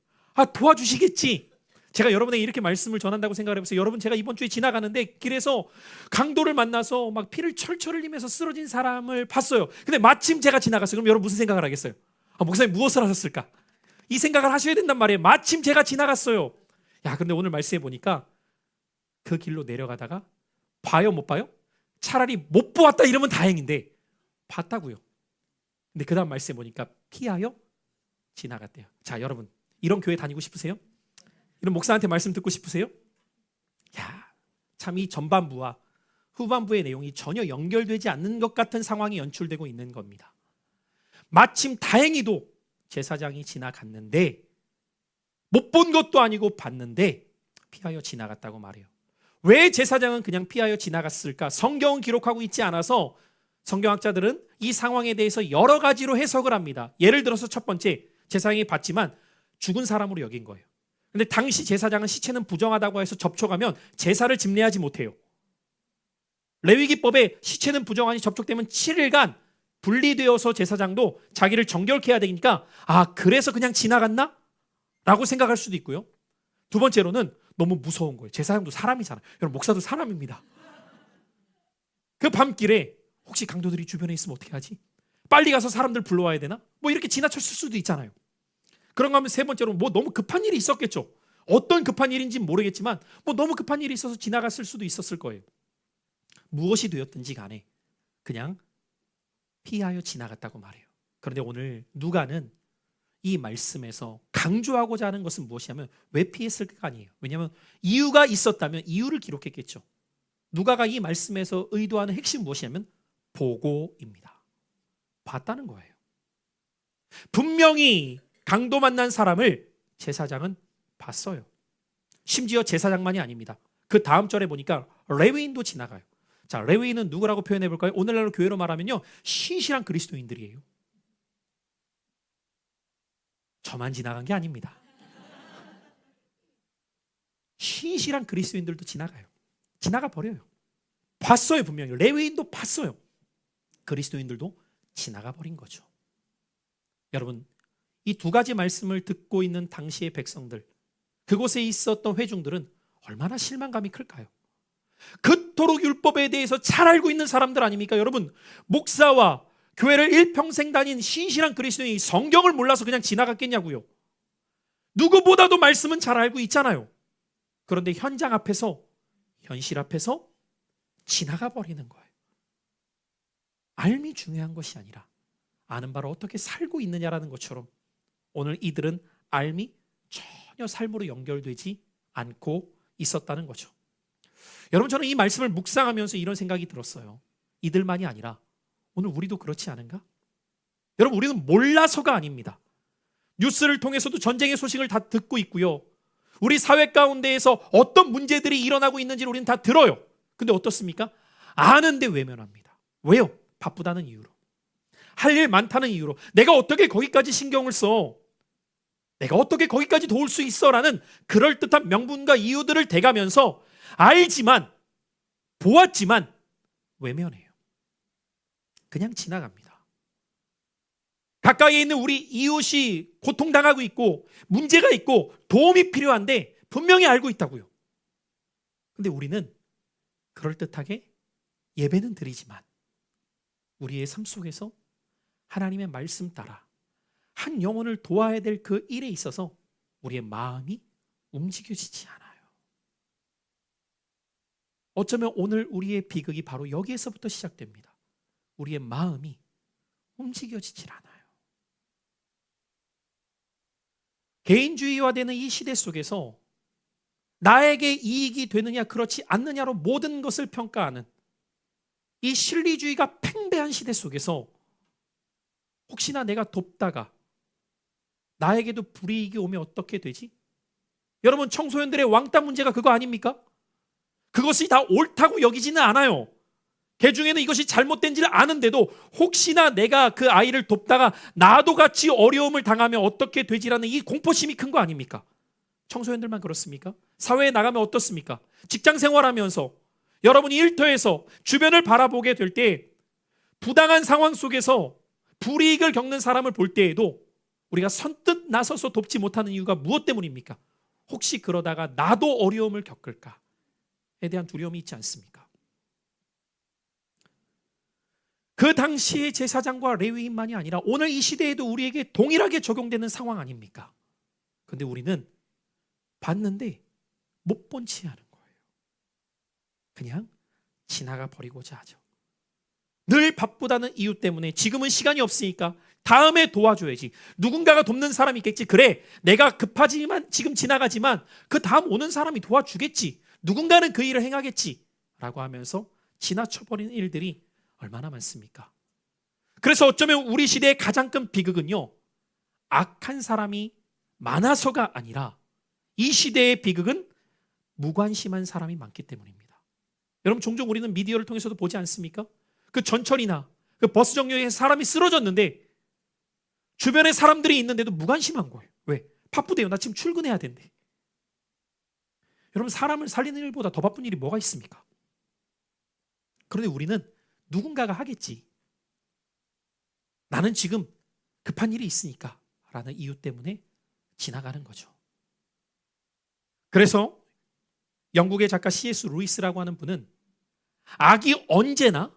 도와주시겠지. 제가 여러분에게 이렇게 말씀을 전한다고 생각을 해보세요. 여러분, 제가 이번 주에 지나가는데 길에서 강도를 만나서 막 피를 철철 흘리면서 쓰러진 사람을 봤어요. 근데 마침 제가 지나갔어요. 그럼 여러분 무슨 생각을 하겠어요? 목사님 무엇을 하셨을까? 이 생각을 하셔야 된단 말이에요. 마침 제가 지나갔어요. 근데 오늘 말씀해 보니까 그 길로 내려가다가 봐요, 못 봐요? 차라리 못 보았다 이러면 다행인데 봤다고요. 근데 그 다음 말씀해 보니까 피하여 지나갔대요. 자, 여러분, 이런 교회 다니고 싶으세요? 이런 목사한테 말씀 듣고 싶으세요? 참 이 전반부와 후반부의 내용이 전혀 연결되지 않는 것 같은 상황이 연출되고 있는 겁니다. 마침 다행히도 제사장이 지나갔는데, 못 본 것도 아니고 봤는데 피하여 지나갔다고 말해요. 왜 제사장은 그냥 피하여 지나갔을까? 성경은 기록하고 있지 않아서 성경학자들은 이 상황에 대해서 여러 가지로 해석을 합니다. 예를 들어서 첫 번째, 제사장이 봤지만 죽은 사람으로 여긴 거예요. 근데 당시 제사장은 시체는 부정하다고 해서 접촉하면 제사를 집례하지 못해요. 레위기법에 시체는 부정하니 접촉되면 7일간 분리되어서 제사장도 자기를 정결케 해야 되니까 그래서 그냥 지나갔나? 라고 생각할 수도 있고요. 두 번째로는 너무 무서운 거예요. 제사장도 사람이잖아요. 여러분, 목사도 사람입니다. 그 밤길에 혹시 강도들이 주변에 있으면 어떻게 하지? 빨리 가서 사람들 불러와야 되나? 이렇게 지나쳤을 수도 있잖아요. 그런가 하면 세 번째로 너무 급한 일이 있었겠죠. 어떤 급한 일인지 모르겠지만 너무 급한 일이 있어서 지나갔을 수도 있었을 거예요. 무엇이 되었든지 간에 그냥 피하여 지나갔다고 말해요. 그런데 오늘 누가는 이 말씀에서 강조하고자 하는 것은 무엇이냐면 왜 피했을까 아니에요. 왜냐하면 이유가 있었다면 이유를 기록했겠죠. 누가가 이 말씀에서 의도하는 핵심 무엇이냐면 보고입니다. 봤다는 거예요. 분명히 강도 만난 사람을 제사장은 봤어요. 심지어 제사장만이 아닙니다. 그 다음 절에 보니까 레위인도 지나가요. 자, 레위인은 누구라고 표현해 볼까요? 오늘날로 교회로 말하면요, 신실한 그리스도인들이에요. 저만 지나간 게 아닙니다. 신실한 그리스도인들도 지나가요. 지나가 버려요. 봤어요, 분명히. 레위인도 봤어요. 그리스도인들도 지나가 버린 거죠. 여러분, 이 두 가지 말씀을 듣고 있는 당시의 백성들, 그곳에 있었던 회중들은 얼마나 실망감이 클까요? 그토록 율법에 대해서 잘 알고 있는 사람들 아닙니까? 여러분, 목사와 교회를 일평생 다닌 신실한 그리스도인이 성경을 몰라서 그냥 지나갔겠냐고요. 누구보다도 말씀은 잘 알고 있잖아요. 그런데 현장 앞에서, 현실 앞에서 지나가 버리는 거예요. 알미 중요한 것이 아니라 아는 바로 어떻게 살고 있느냐라는 것처럼 오늘 이들은 알미 전혀 삶으로 연결되지 않고 있었다는 거죠. 여러분, 저는 이 말씀을 묵상하면서 이런 생각이 들었어요. 이들만이 아니라 오늘 우리도 그렇지 않은가? 여러분, 우리는 몰라서가 아닙니다. 뉴스를 통해서도 전쟁의 소식을 다 듣고 있고요. 우리 사회 가운데에서 어떤 문제들이 일어나고 있는지를 우리는 다 들어요. 근데 어떻습니까? 아는데 외면합니다. 왜요? 바쁘다는 이유로. 할 일 많다는 이유로. 내가 어떻게 거기까지 신경을 써? 내가 어떻게 거기까지 도울 수 있어? 라는 그럴듯한 명분과 이유들을 대가면서 알지만, 보았지만 외면해요. 그냥 지나갑니다. 가까이에 있는 우리 이웃이 고통당하고 있고 문제가 있고 도움이 필요한데 분명히 알고 있다고요. 근데 우리는 그럴듯하게 예배는 드리지만 우리의 삶 속에서 하나님의 말씀 따라 한 영혼을 도와야 될 그 일에 있어서 우리의 마음이 움직여지지 않아요. 어쩌면 오늘 우리의 비극이 바로 여기에서부터 시작됩니다. 우리의 마음이 움직여지질 않아요. 개인주의화되는 이 시대 속에서 나에게 이익이 되느냐 그렇지 않느냐로 모든 것을 평가하는 이 실리주의가 팽배한 시대 속에서 혹시나 내가 돕다가 나에게도 불이익이 오면 어떻게 되지? 여러분, 청소년들의 왕따 문제가 그거 아닙니까? 그것이 다 옳다고 여기지는 않아요. 개 중에는 이것이 잘못된지를 아는데도 혹시나 내가 그 아이를 돕다가 나도 같이 어려움을 당하면 어떻게 되지라는 이 공포심이 큰 거 아닙니까? 청소년들만 그렇습니까? 사회에 나가면 어떻습니까? 직장 생활하면서 여러분이 일터에서 주변을 바라보게 될 때 부당한 상황 속에서 불이익을 겪는 사람을 볼 때에도 우리가 선뜻 나서서 돕지 못하는 이유가 무엇 때문입니까? 혹시 그러다가 나도 어려움을 겪을까에 대한 두려움이 있지 않습니까? 그 당시의 제사장과 레위인만이 아니라 오늘 이 시대에도 우리에게 동일하게 적용되는 상황 아닙니까? 그런데 우리는 봤는데 못 본 채 하는 거예요. 그냥 지나가 버리고자 하죠. 늘 바쁘다는 이유 때문에 지금은 시간이 없으니까 다음에 도와줘야지. 누군가가 돕는 사람이 있겠지. 그래, 내가 급하지만 지금 지나가지만 그 다음 오는 사람이 도와주겠지. 누군가는 그 일을 행하겠지. 라고 하면서 지나쳐버리는 일들이 얼마나 많습니까? 그래서 어쩌면 우리 시대의 가장 큰 비극은요, 악한 사람이 많아서가 아니라 이 시대의 비극은 무관심한 사람이 많기 때문입니다. 여러분, 종종 우리는 미디어를 통해서도 보지 않습니까? 그 전철이나 그 버스 정류장에 사람이 쓰러졌는데 주변에 사람들이 있는데도 무관심한 거예요. 왜? 바쁘대요. 나 지금 출근해야 된대. 여러분, 사람을 살리는 일보다 더 바쁜 일이 뭐가 있습니까? 그런데 우리는 누군가가 하겠지. 나는 지금 급한 일이 있으니까 라는 이유 때문에 지나가는 거죠. 그래서 영국의 작가 C.S. 루이스라고 하는 분은 악이 언제나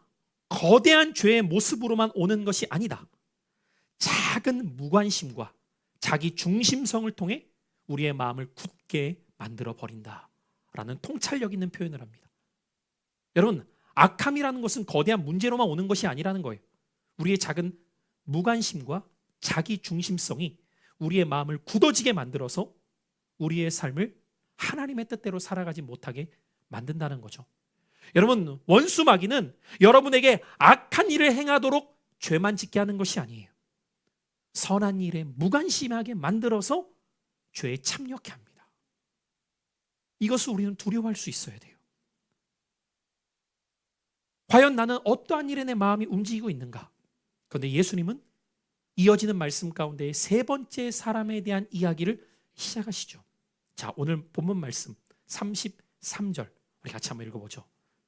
거대한 죄의 모습으로만 오는 것이 아니다. 작은 무관심과 자기 중심성을 통해 우리의 마음을 굳게 만들어 버린다라는 통찰력 있는 표현을 합니다. 여러분, 악함이라는 것은 거대한 문제로만 오는 것이 아니라는 거예요. 우리의 작은 무관심과 자기 중심성이 우리의 마음을 굳어지게 만들어서 우리의 삶을 하나님의 뜻대로 살아가지 못하게 만든다는 거죠. 여러분, 원수 마귀는 여러분에게 악한 일을 행하도록 죄만 짓게 하는 것이 아니에요. 선한 일에 무관심하게 만들어서 죄에 참여케 합니다. 이것을 우리는 두려워할 수 있어야 돼요. 과연 나는 어떠한 일에 내 마음이 움직이고 있는가? 그런데 예수님은 이어지는 말씀 가운데 세 번째 사람에 대한 이야기를 시작하시죠. 자, 오늘 본문 말씀 33절 우리 같이 한번 읽어보죠.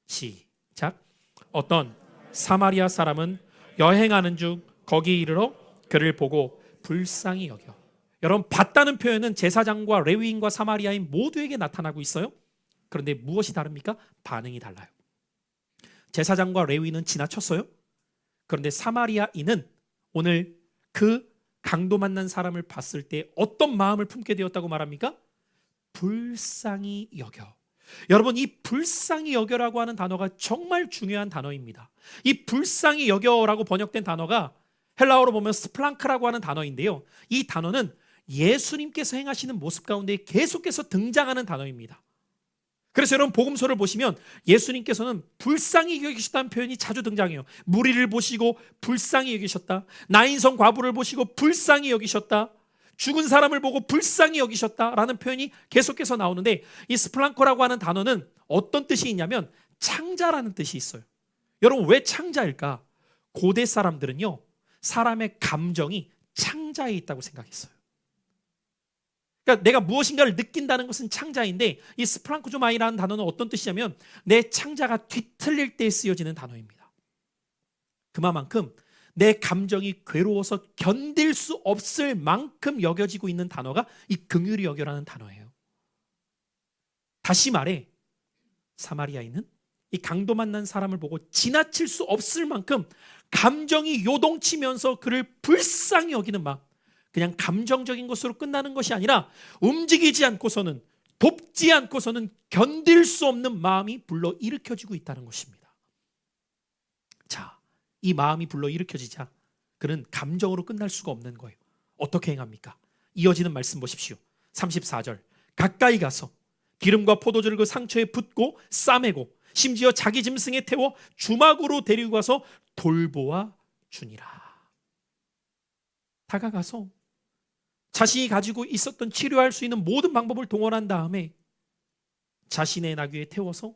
시작. 어떤 사마리아 사람은 여행하는 중 거기 이르러 그를 보고 불쌍히 여겨. 여러분, 봤다는 표현은 제사장과 레위인과 사마리아인 모두에게 나타나고 있어요. 그런데 무엇이 다릅니까? 반응이 달라요. 제사장과 레위인은 지나쳤어요. 그런데 사마리아인은 오늘 그 강도 만난 사람을 봤을 때 어떤 마음을 품게 되었다고 말합니까? 불쌍히 여겨. 여러분, 이 불쌍히 여겨라고 하는 단어가 정말 중요한 단어입니다. 이 불쌍히 여겨라고 번역된 단어가 헬라어로 보면 스플랑크라고 하는 단어인데요. 이 단어는 예수님께서 행하시는 모습 가운데 계속해서 등장하는 단어입니다. 그래서 여러분, 복음서를 보시면 예수님께서는 불쌍히 여기셨다는 표현이 자주 등장해요. 무리를 보시고 불쌍히 여기셨다. 나인성 과부를 보시고 불쌍히 여기셨다. 죽은 사람을 보고 불쌍히 여기셨다라는 표현이 계속해서 나오는데, 이 스플랑커라고 하는 단어는 어떤 뜻이 있냐면 창자라는 뜻이 있어요. 여러분, 왜 창자일까? 고대 사람들은요, 사람의 감정이 창자에 있다고 생각했어요. 그러니까 내가 무엇인가를 느낀다는 것은 창자인데, 이 스플랑크조마이라는 단어는 어떤 뜻이냐면 내 창자가 뒤틀릴 때 쓰여지는 단어입니다. 그만큼 내 감정이 괴로워서 견딜 수 없을 만큼 여겨지고 있는 단어가 이 긍휼히 여겨라는 단어예요. 다시 말해, 사마리아인은 이 강도 만난 사람을 보고 지나칠 수 없을 만큼 감정이 요동치면서 그를 불쌍히 여기는 마음, 그냥 감정적인 것으로 끝나는 것이 아니라 움직이지 않고서는, 돕지 않고서는 견딜 수 없는 마음이 불러일으켜지고 있다는 것입니다. 자, 이 마음이 불러일으켜지자 그는 감정으로 끝날 수가 없는 거예요. 어떻게 행합니까? 이어지는 말씀 보십시오. 34절. 가까이 가서 기름과 포도주를 그 상처에 붓고 싸매고 심지어 자기 짐승에 태워 주막으로 데리고 가서 돌보아 주니라. 다가가서 자신이 가지고 있었던 치료할 수 있는 모든 방법을 동원한 다음에 자신의 나귀에 태워서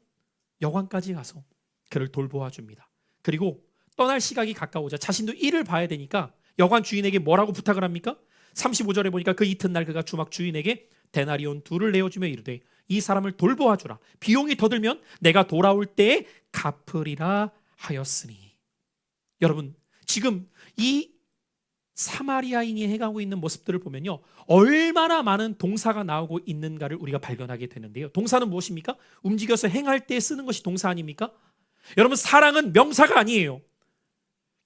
여관까지 가서 그를 돌보아 줍니다. 그리고 떠날 시각이 가까우자 자신도 일을 봐야 되니까 여관 주인에게 뭐라고 부탁을 합니까? 35절에 보니까 그 이튿날 그가 주막 주인에게 데나리온 2를 내어주며 이르되 이 사람을 돌보아 주라. 비용이 더 들면 내가 돌아올 때에 갚으리라 하였으니. 여러분, 지금 이 사마리아인이 해가고 있는 모습들을 보면요, 얼마나 많은 동사가 나오고 있는가를 우리가 발견하게 되는데요. 동사는 무엇입니까? 움직여서 행할 때 쓰는 것이 동사 아닙니까? 여러분, 사랑은 명사가 아니에요.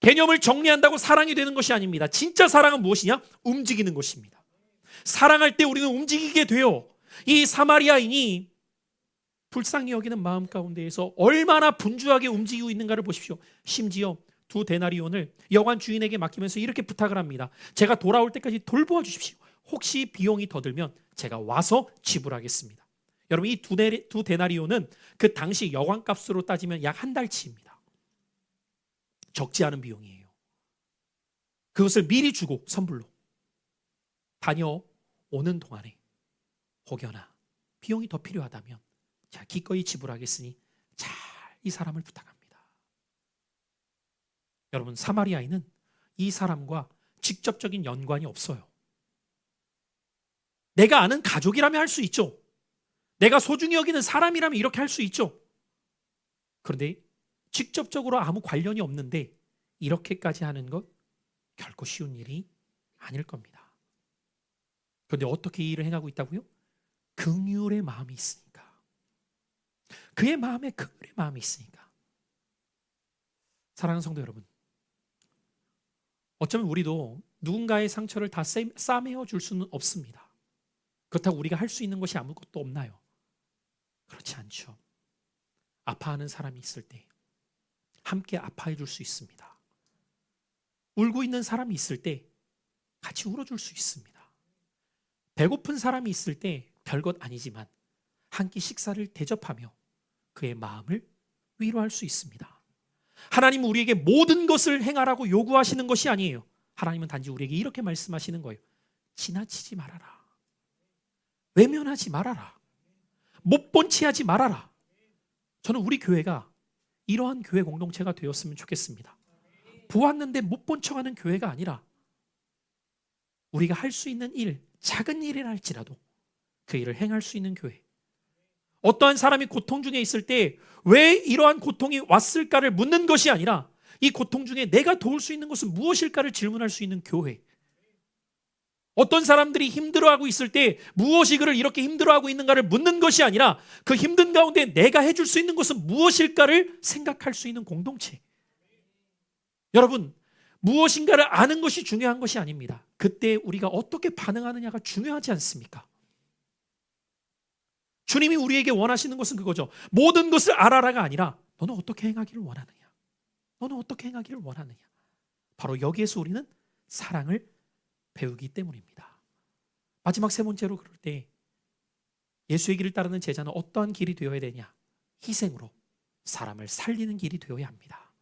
개념을 정리한다고 사랑이 되는 것이 아닙니다. 진짜 사랑은 무엇이냐? 움직이는 것입니다. 사랑할 때 우리는 움직이게 돼요. 이 사마리아인이 불쌍히 여기는 마음 가운데에서 얼마나 분주하게 움직이고 있는가를 보십시오. 심지어 2 데나리온을 여관 주인에게 맡기면서 이렇게 부탁을 합니다. 제가 돌아올 때까지 돌보아 주십시오. 혹시 비용이 더 들면 제가 와서 지불하겠습니다. 여러분, 이 2 데나리온은 그 당시 여관값으로 따지면 약 한 달치입니다. 적지 않은 비용이에요. 그것을 미리 주고 선불로 다녀오는 동안에 혹여나 비용이 더 필요하다면 자, 기꺼이 지불하겠으니 잘 이 사람을 부탁합니다. 여러분, 사마리아인은 이 사람과 직접적인 연관이 없어요. 내가 아는 가족이라면 할 수 있죠. 내가 소중히 여기는 사람이라면 이렇게 할 수 있죠. 그런데 직접적으로 아무 관련이 없는데 이렇게까지 하는 것 결코 쉬운 일이 아닐 겁니다. 그런데 어떻게 이 일을 행하고 있다고요? 긍휼의 마음이 있으니까. 그의 마음에 긍휼의 마음이 있으니까. 사랑하는 성도 여러분, 어쩌면 우리도 누군가의 상처를 다 싸매어 줄 수는 없습니다. 그렇다고 우리가 할 수 있는 것이 아무것도 없나요? 그렇지 않죠. 아파하는 사람이 있을 때 함께 아파해 줄 수 있습니다. 울고 있는 사람이 있을 때 같이 울어줄 수 있습니다. 배고픈 사람이 있을 때 별것 아니지만 한 끼 식사를 대접하며 그의 마음을 위로할 수 있습니다. 하나님은 우리에게 모든 것을 행하라고 요구하시는 것이 아니에요. 하나님은 단지 우리에게 이렇게 말씀하시는 거예요. 지나치지 말아라. 외면하지 말아라. 못 본 채 하지 말아라. 저는 우리 교회가 이러한 교회 공동체가 되었으면 좋겠습니다. 보았는데 못 본 척하는 교회가 아니라 우리가 할 수 있는 일, 작은 일이라 할지라도 그 일을 행할 수 있는 교회. 어떠한 사람이 고통 중에 있을 때 왜 이러한 고통이 왔을까를 묻는 것이 아니라 이 고통 중에 내가 도울 수 있는 것은 무엇일까를 질문할 수 있는 교회. 어떤 사람들이 힘들어하고 있을 때 무엇이 그를 이렇게 힘들어하고 있는가를 묻는 것이 아니라 그 힘든 가운데 내가 해줄 수 있는 것은 무엇일까를 생각할 수 있는 공동체. 여러분, 무엇인가를 아는 것이 중요한 것이 아닙니다. 그때 우리가 어떻게 반응하느냐가 중요하지 않습니까? 주님이 우리에게 원하시는 것은 그거죠. 모든 것을 알아라가 아니라 너는 어떻게 행하기를 원하느냐? 너는 어떻게 행하기를 원하느냐? 바로 여기에서 우리는 사랑을 배우기 때문입니다. 마지막 세 번째로 그럴 때 예수의 길을 따르는 제자는 어떠한 길이 되어야 되냐? 희생으로 사람을 살리는 길이 되어야 합니다.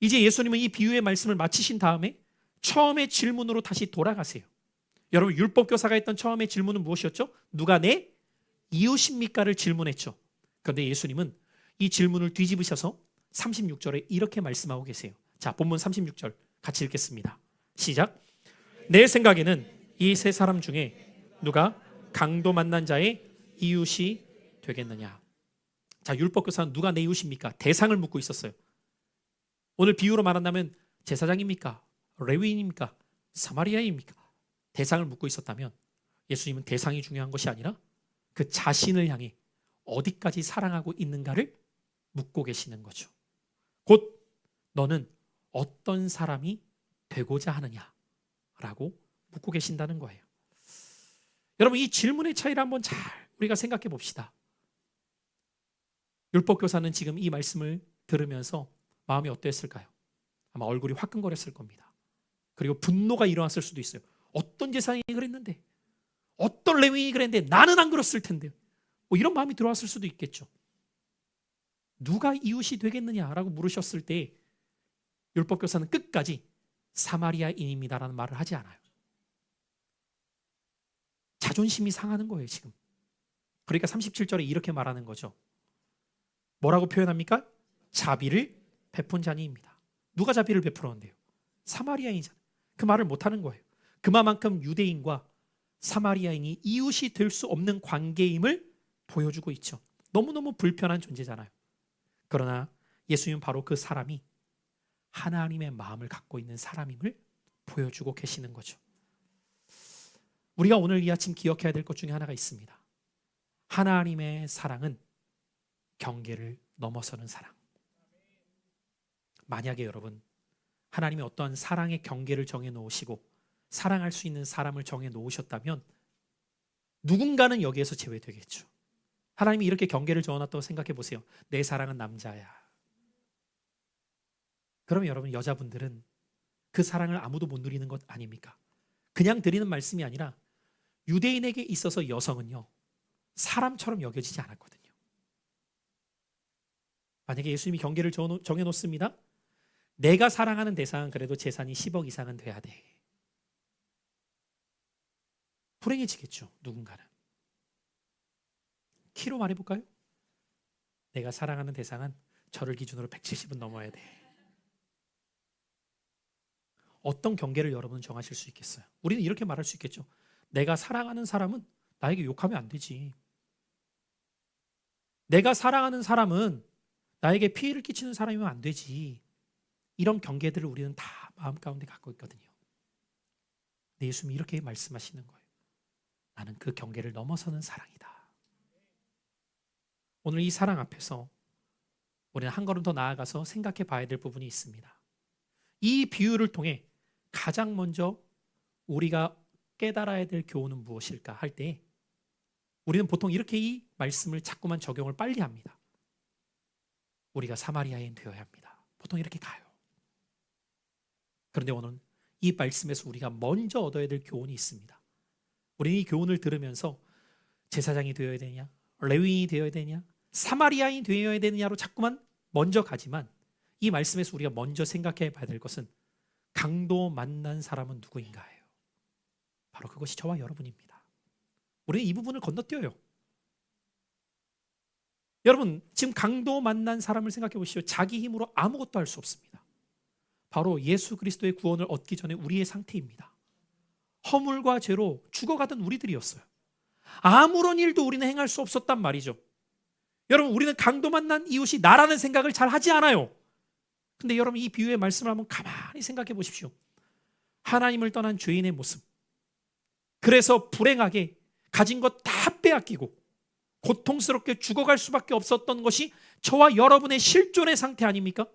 이제 예수님은 이 비유의 말씀을 마치신 다음에 처음의 질문으로 다시 돌아가세요. 여러분, 율법교사가 했던 처음의 질문은 무엇이었죠? 누가 내 이웃입니까를 질문했죠. 그런데 예수님은 이 질문을 뒤집으셔서 36절에 이렇게 말씀하고 계세요. 자, 본문 36절 같이 읽겠습니다. 시작. 내 생각에는 이 세 사람 중에 누가 강도 만난 자의 이웃이 되겠느냐? 자, 율법교사는 누가 내 이웃입니까? 대상을 묻고 있었어요. 오늘 비유로 말한다면 제사장입니까? 레위인입니까? 사마리아인입니까? 대상을 묻고 있었다면 예수님은 대상이 중요한 것이 아니라 그 자신을 향해 어디까지 사랑하고 있는가를 묻고 계시는 거죠. 곧 너는 어떤 사람이 되고자 하느냐라고 묻고 계신다는 거예요. 여러분, 이 질문의 차이를 한번 잘 우리가 생각해 봅시다. 율법교사는 지금 이 말씀을 들으면서 마음이 어땠을까요? 아마 얼굴이 화끈거렸을 겁니다. 그리고 분노가 일어났을 수도 있어요. 어떤 제사장이 그랬는데, 어떤 레위인이 그랬는데 나는 안 그랬을 텐데, 뭐 이런 마음이 들어왔을 수도 있겠죠. 누가 이웃이 되겠느냐라고 물으셨을 때 율법교사는 끝까지 사마리아인입니다라는 말을 하지 않아요. 자존심이 상하는 거예요, 지금. 그러니까 37절에 이렇게 말하는 거죠. 뭐라고 표현합니까? 자비를 베푼 자니입니다. 누가 자비를 베풀었는데요? 사마리아인이잖아요. 그 말을 못하는 거예요. 그만큼 유대인과 사마리아인이 이웃이 될 수 없는 관계임을 보여주고 있죠. 너무너무 불편한 존재잖아요. 그러나 예수님은 바로 그 사람이 하나님의 마음을 갖고 있는 사람임을 보여주고 계시는 거죠. 우리가 오늘 이 아침 기억해야 될 것 중에 하나가 있습니다. 하나님의 사랑은 경계를 넘어서는 사랑. 만약에 여러분, 하나님이 어떠한 사랑의 경계를 정해 놓으시고 사랑할 수 있는 사람을 정해 놓으셨다면 누군가는 여기에서 제외되겠죠. 하나님이 이렇게 경계를 정해놨다고 생각해 보세요. 내 사랑은 남자야. 그러면 여러분, 여자분들은 그 사랑을 아무도 못 누리는 것 아닙니까? 그냥 드리는 말씀이 아니라 유대인에게 있어서 여성은요, 사람처럼 여겨지지 않았거든요. 만약에 예수님이 경계를 정해놓습니다. 내가 사랑하는 대상은 그래도 재산이 10억 이상은 돼야 돼. 불행해지겠죠, 누군가는. 키로 말해볼까요? 내가 사랑하는 대상은 저를 기준으로 170은 넘어야 돼. 어떤 경계를 여러분은 정하실 수 있겠어요? 우리는 이렇게 말할 수 있겠죠. 내가 사랑하는 사람은 나에게 욕하면 안 되지. 내가 사랑하는 사람은 나에게 피해를 끼치는 사람이면 안 되지. 이런 경계들을 우리는 다 마음 가운데 갖고 있거든요. 근데 예수님이 이렇게 말씀하시는 거예요. 나는 그 경계를 넘어서는 사랑이다. 오늘 이 사랑 앞에서 우리는 한 걸음 더 나아가서 생각해 봐야 될 부분이 있습니다. 이 비유를 통해 가장 먼저 우리가 깨달아야 될 교훈은 무엇일까 할 때 우리는 보통 이렇게 이 말씀을 자꾸만 적용을 빨리 합니다. 우리가 사마리아인 되어야 합니다. 보통 이렇게 가요. 그런데 오늘 이 말씀에서 우리가 먼저 얻어야 될 교훈이 있습니다. 우리는 이 교훈을 들으면서 제사장이 되어야 되냐, 레위인이 되어야 되냐, 사마리아인이 되어야 되느냐로 자꾸만 먼저 가지만, 이 말씀에서 우리가 먼저 생각해 봐야 될 것은 강도 만난 사람은 누구인가예요. 바로 그것이 저와 여러분입니다. 우리는 이 부분을 건너뛰어요. 여러분, 지금 강도 만난 사람을 생각해 보시죠. 자기 힘으로 아무것도 할 수 없습니다. 바로 예수 그리스도의 구원을 얻기 전에 우리의 상태입니다. 허물과 죄로 죽어가던 우리들이었어요. 아무런 일도 우리는 행할 수 없었단 말이죠. 여러분, 우리는 강도 만난 이웃이 나라는 생각을 잘 하지 않아요. 근데 여러분, 이 비유의 말씀을 한번 가만히 생각해 보십시오. 하나님을 떠난 죄인의 모습, 그래서 불행하게 가진 것 다 빼앗기고 고통스럽게 죽어갈 수밖에 없었던 것이 저와 여러분의 실존의 상태 아닙니까?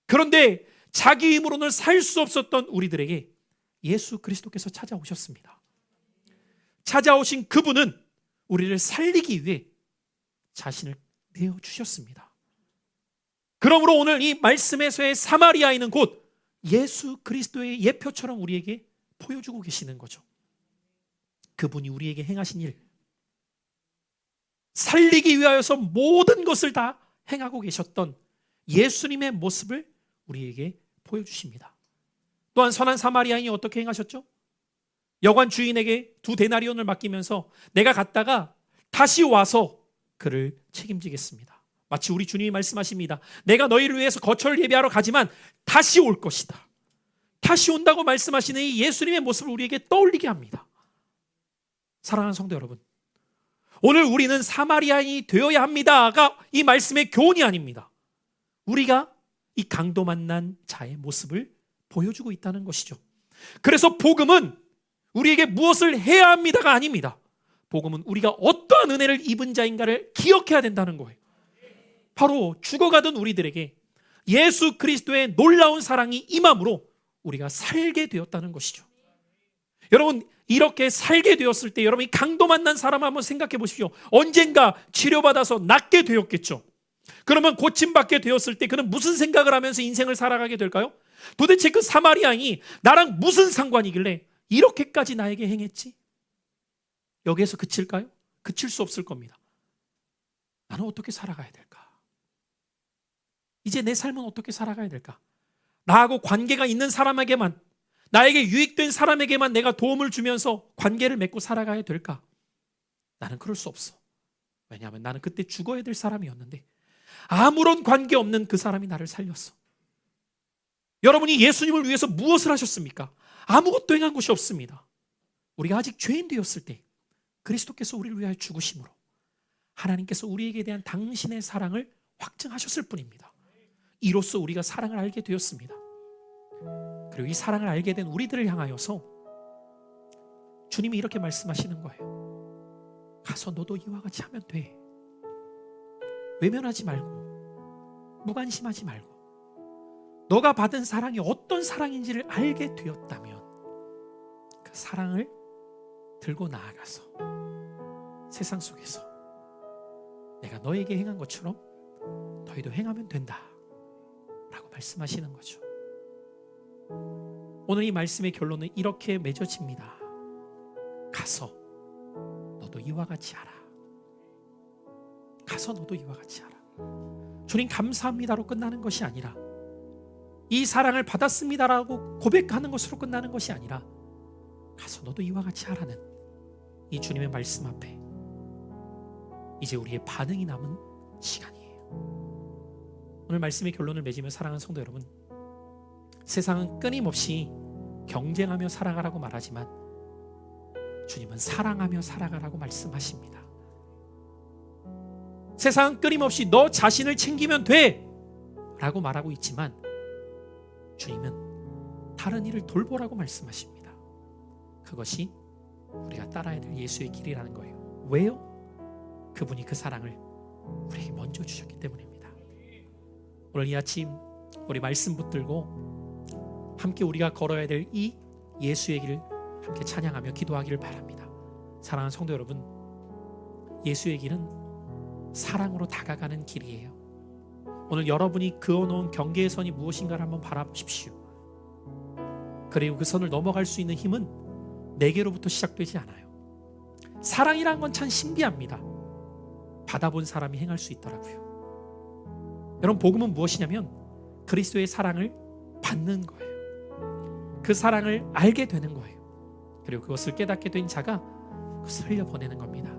그런데 자기 힘으로는 살 수 없었던 우리들에게 예수 그리스도께서 찾아오셨습니다. 찾아오신 그분은 우리를 살리기 위해 자신을 내어주셨습니다. 그러므로 오늘 이 말씀에서의 사마리아인은 곧 예수 그리스도의 예표처럼 우리에게 보여주고 계시는 거죠. 그분이 우리에게 행하신 일, 살리기 위하여서 모든 것을 다 행하고 계셨던 예수님의 모습을 우리에게 보여주십니다. 또한 선한 사마리아인이 어떻게 행하셨죠? 여관 주인에게 2데나리온을 맡기면서 내가 갔다가 다시 와서 그를 책임지겠습니다. 마치 우리 주님이 말씀하십니다. 내가 너희를 위해서 거처를 예비하러 가지만 다시 올 것이다. 다시 온다고 말씀하시는 이 예수님의 모습을 우리에게 떠올리게 합니다. 사랑하는 성도 여러분, 오늘 우리는 사마리아인이 되어야 합니다가 이 말씀의 교훈이 아닙니다. 우리가 이 강도 만난 자의 모습을 보여주고 있다는 것이죠. 그래서 복음은 우리에게 무엇을 해야 합니다가 아닙니다. 복음은 우리가 어떠한 은혜를 입은 자인가를 기억해야 된다는 거예요. 바로 죽어가던 우리들에게 예수 그리스도의 놀라운 사랑이 임함으로 우리가 살게 되었다는 것이죠. 여러분, 이렇게 살게 되었을 때 여러분이 강도 만난 사람 한번 생각해 보십시오. 언젠가 치료받아서 낫게 되었겠죠. 그러면 고침받게 되었을 때 그는 무슨 생각을 하면서 인생을 살아가게 될까요? 도대체 그 사마리아인이 나랑 무슨 상관이길래 이렇게까지 나에게 행했지? 여기에서 그칠까요? 그칠 수 없을 겁니다. 나는 어떻게 살아가야 될까? 이제 내 삶은 어떻게 살아가야 될까? 나하고 관계가 있는 사람에게만, 나에게 유익된 사람에게만 내가 도움을 주면서 관계를 맺고 살아가야 될까? 나는 그럴 수 없어. 왜냐하면 나는 그때 죽어야 될 사람이었는데 아무런 관계 없는 그 사람이 나를 살렸어. 여러분이 예수님을 위해서 무엇을 하셨습니까? 아무것도 행한 것이 없습니다. 우리가 아직 죄인 되었을 때 그리스도께서 우리를 위하여 죽으심으로 하나님께서 우리에게 대한 당신의 사랑을 확증하셨을 뿐입니다. 이로써 우리가 사랑을 알게 되었습니다. 그리고 이 사랑을 알게 된 우리들을 향하여서 주님이 이렇게 말씀하시는 거예요. 가서 너도 이와 같이 하면 돼. 외면하지 말고 무관심하지 말고 너가 받은 사랑이 어떤 사랑인지를 알게 되었다면 그 사랑을 들고 나아가서 세상 속에서 내가 너에게 행한 것처럼 너희도 행하면 된다 라고 말씀하시는 거죠. 오늘 이 말씀의 결론은 이렇게 맺어집니다. 가서 너도 이와 같이 하라. 가서 너도 이와 같이 하라. 주님 감사합니다로 끝나는 것이 아니라, 이 사랑을 받았습니다라고 고백하는 것으로 끝나는 것이 아니라, 가서 너도 이와 같이 하라는 이 주님의 말씀 앞에 이제 우리의 반응이 남은 시간이에요. 오늘 말씀의 결론을 맺으며 사랑하는 성도 여러분, 세상은 끊임없이 경쟁하며 살아가라고 말하지만 주님은 사랑하며 살아가라고 말씀하십니다. 세상은 끊임없이 너 자신을 챙기면 돼 라고 말하고 있지만 주님은 다른 일을 돌보라고 말씀하십니다. 그것이 우리가 따라야 될 예수의 길이라는 거예요. 왜요? 그분이 그 사랑을 우리에게 먼저 주셨기 때문입니다. 오늘 이 아침 우리 말씀 붙들고 함께 우리가 걸어야 될 이 예수의 길을 함께 찬양하며 기도하기를 바랍니다. 사랑하는 성도 여러분, 예수의 길은 사랑으로 다가가는 길이에요. 오늘 여러분이 그어놓은 경계의 선이 무엇인가를 한번 바라보십시오. 그리고 그 선을 넘어갈 수 있는 힘은 내게로부터 시작되지 않아요. 사랑이란 건 참 신비합니다. 받아본 사람이 행할 수 있더라고요. 여러분, 복음은 무엇이냐면 그리스도의 사랑을 받는 거예요. 그 사랑을 알게 되는 거예요. 그리고 그것을 깨닫게 된 자가 그것을 흘려보내는 겁니다.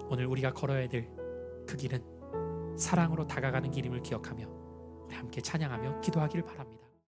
오늘 우리가 걸어야 될 그 길은 사랑으로 다가가는 길임을 기억하며 함께 찬양하며 기도하기를 바랍니다.